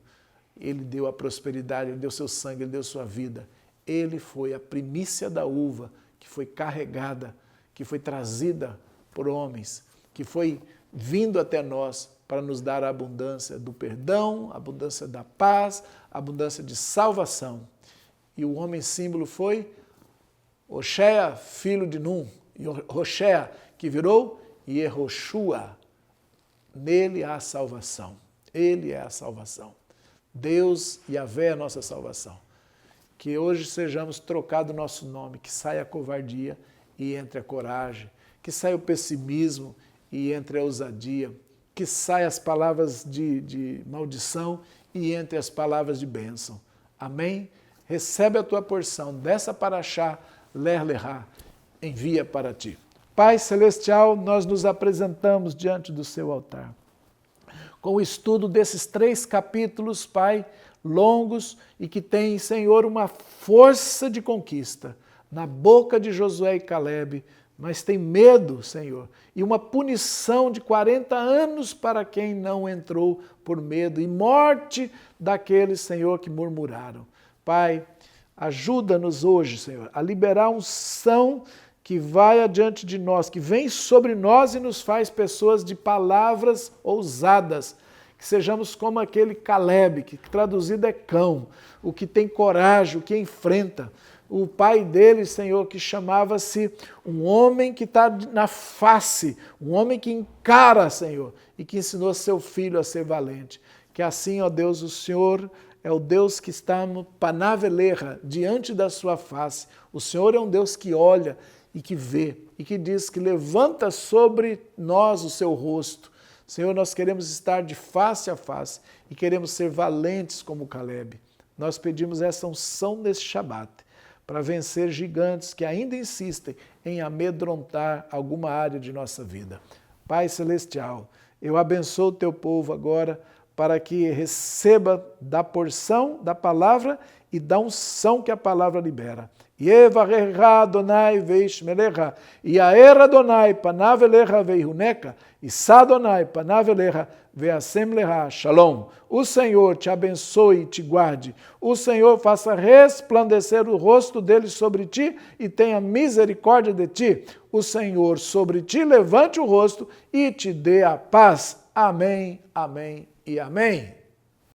ele deu a prosperidade, ele deu seu sangue, ele deu sua vida. Ele foi a primícia da uva que foi carregada, que foi trazida por homens, que foi vindo até nós para nos dar a abundância do perdão, a abundância da paz, a abundância de salvação. E o homem símbolo foi Hoshea, filho de Num, e Hoshea, que virou Yehoshua. Nele há salvação. Ele é a salvação. Deus, Yahvé, é a nossa salvação. Que hoje sejamos trocados o nosso nome, que saia a covardia e entre a coragem, que saia o pessimismo e entre a ousadia, que saia as palavras de maldição e entre as palavras de bênção. Amém? Recebe a tua porção dessa paraxá, Ler Lerá, envia para ti. Pai Celestial, nós nos apresentamos diante do seu altar. Com o estudo desses 3 capítulos, Pai, longos e que tem, Senhor, uma força de conquista na boca de Josué e Calebe, mas tem medo, Senhor, e uma punição de 40 anos para quem não entrou por medo e morte daqueles, Senhor, que murmuraram. Pai, ajuda-nos hoje, Senhor, a liberar unção que vai adiante de nós, que vem sobre nós e nos faz pessoas de palavras ousadas, que sejamos como aquele Calebe, que traduzido é cão, o que tem coragem, o que enfrenta. O pai dele, Senhor, que chamava-se um homem que está na face, um homem que encara, Senhor, e que ensinou seu filho a ser valente. Que assim, ó Deus, o Senhor é o Deus que está no panaveleja, diante da sua face. O Senhor é um Deus que olha e que vê, e que diz que levanta sobre nós o seu rosto. Senhor, nós queremos estar de face a face e queremos ser valentes como Calebe. Nós pedimos essa unção nesse Shabat, para vencer gigantes que ainda insistem em amedrontar alguma área de nossa vida. Pai Celestial, eu abençoo o teu povo agora para que receba da porção da palavra e da unção que a palavra libera. Yevarecha Adonai veishmelecha, Yaer Adonai panav elecha veihuneka, Issa Adonai panav elecha veasem lecha. Shalom. O Senhor te abençoe e te guarde. O Senhor faça resplandecer o rosto dele sobre ti e tenha misericórdia de ti. O Senhor sobre ti levante o rosto e te dê a paz. Amém, amém e amém.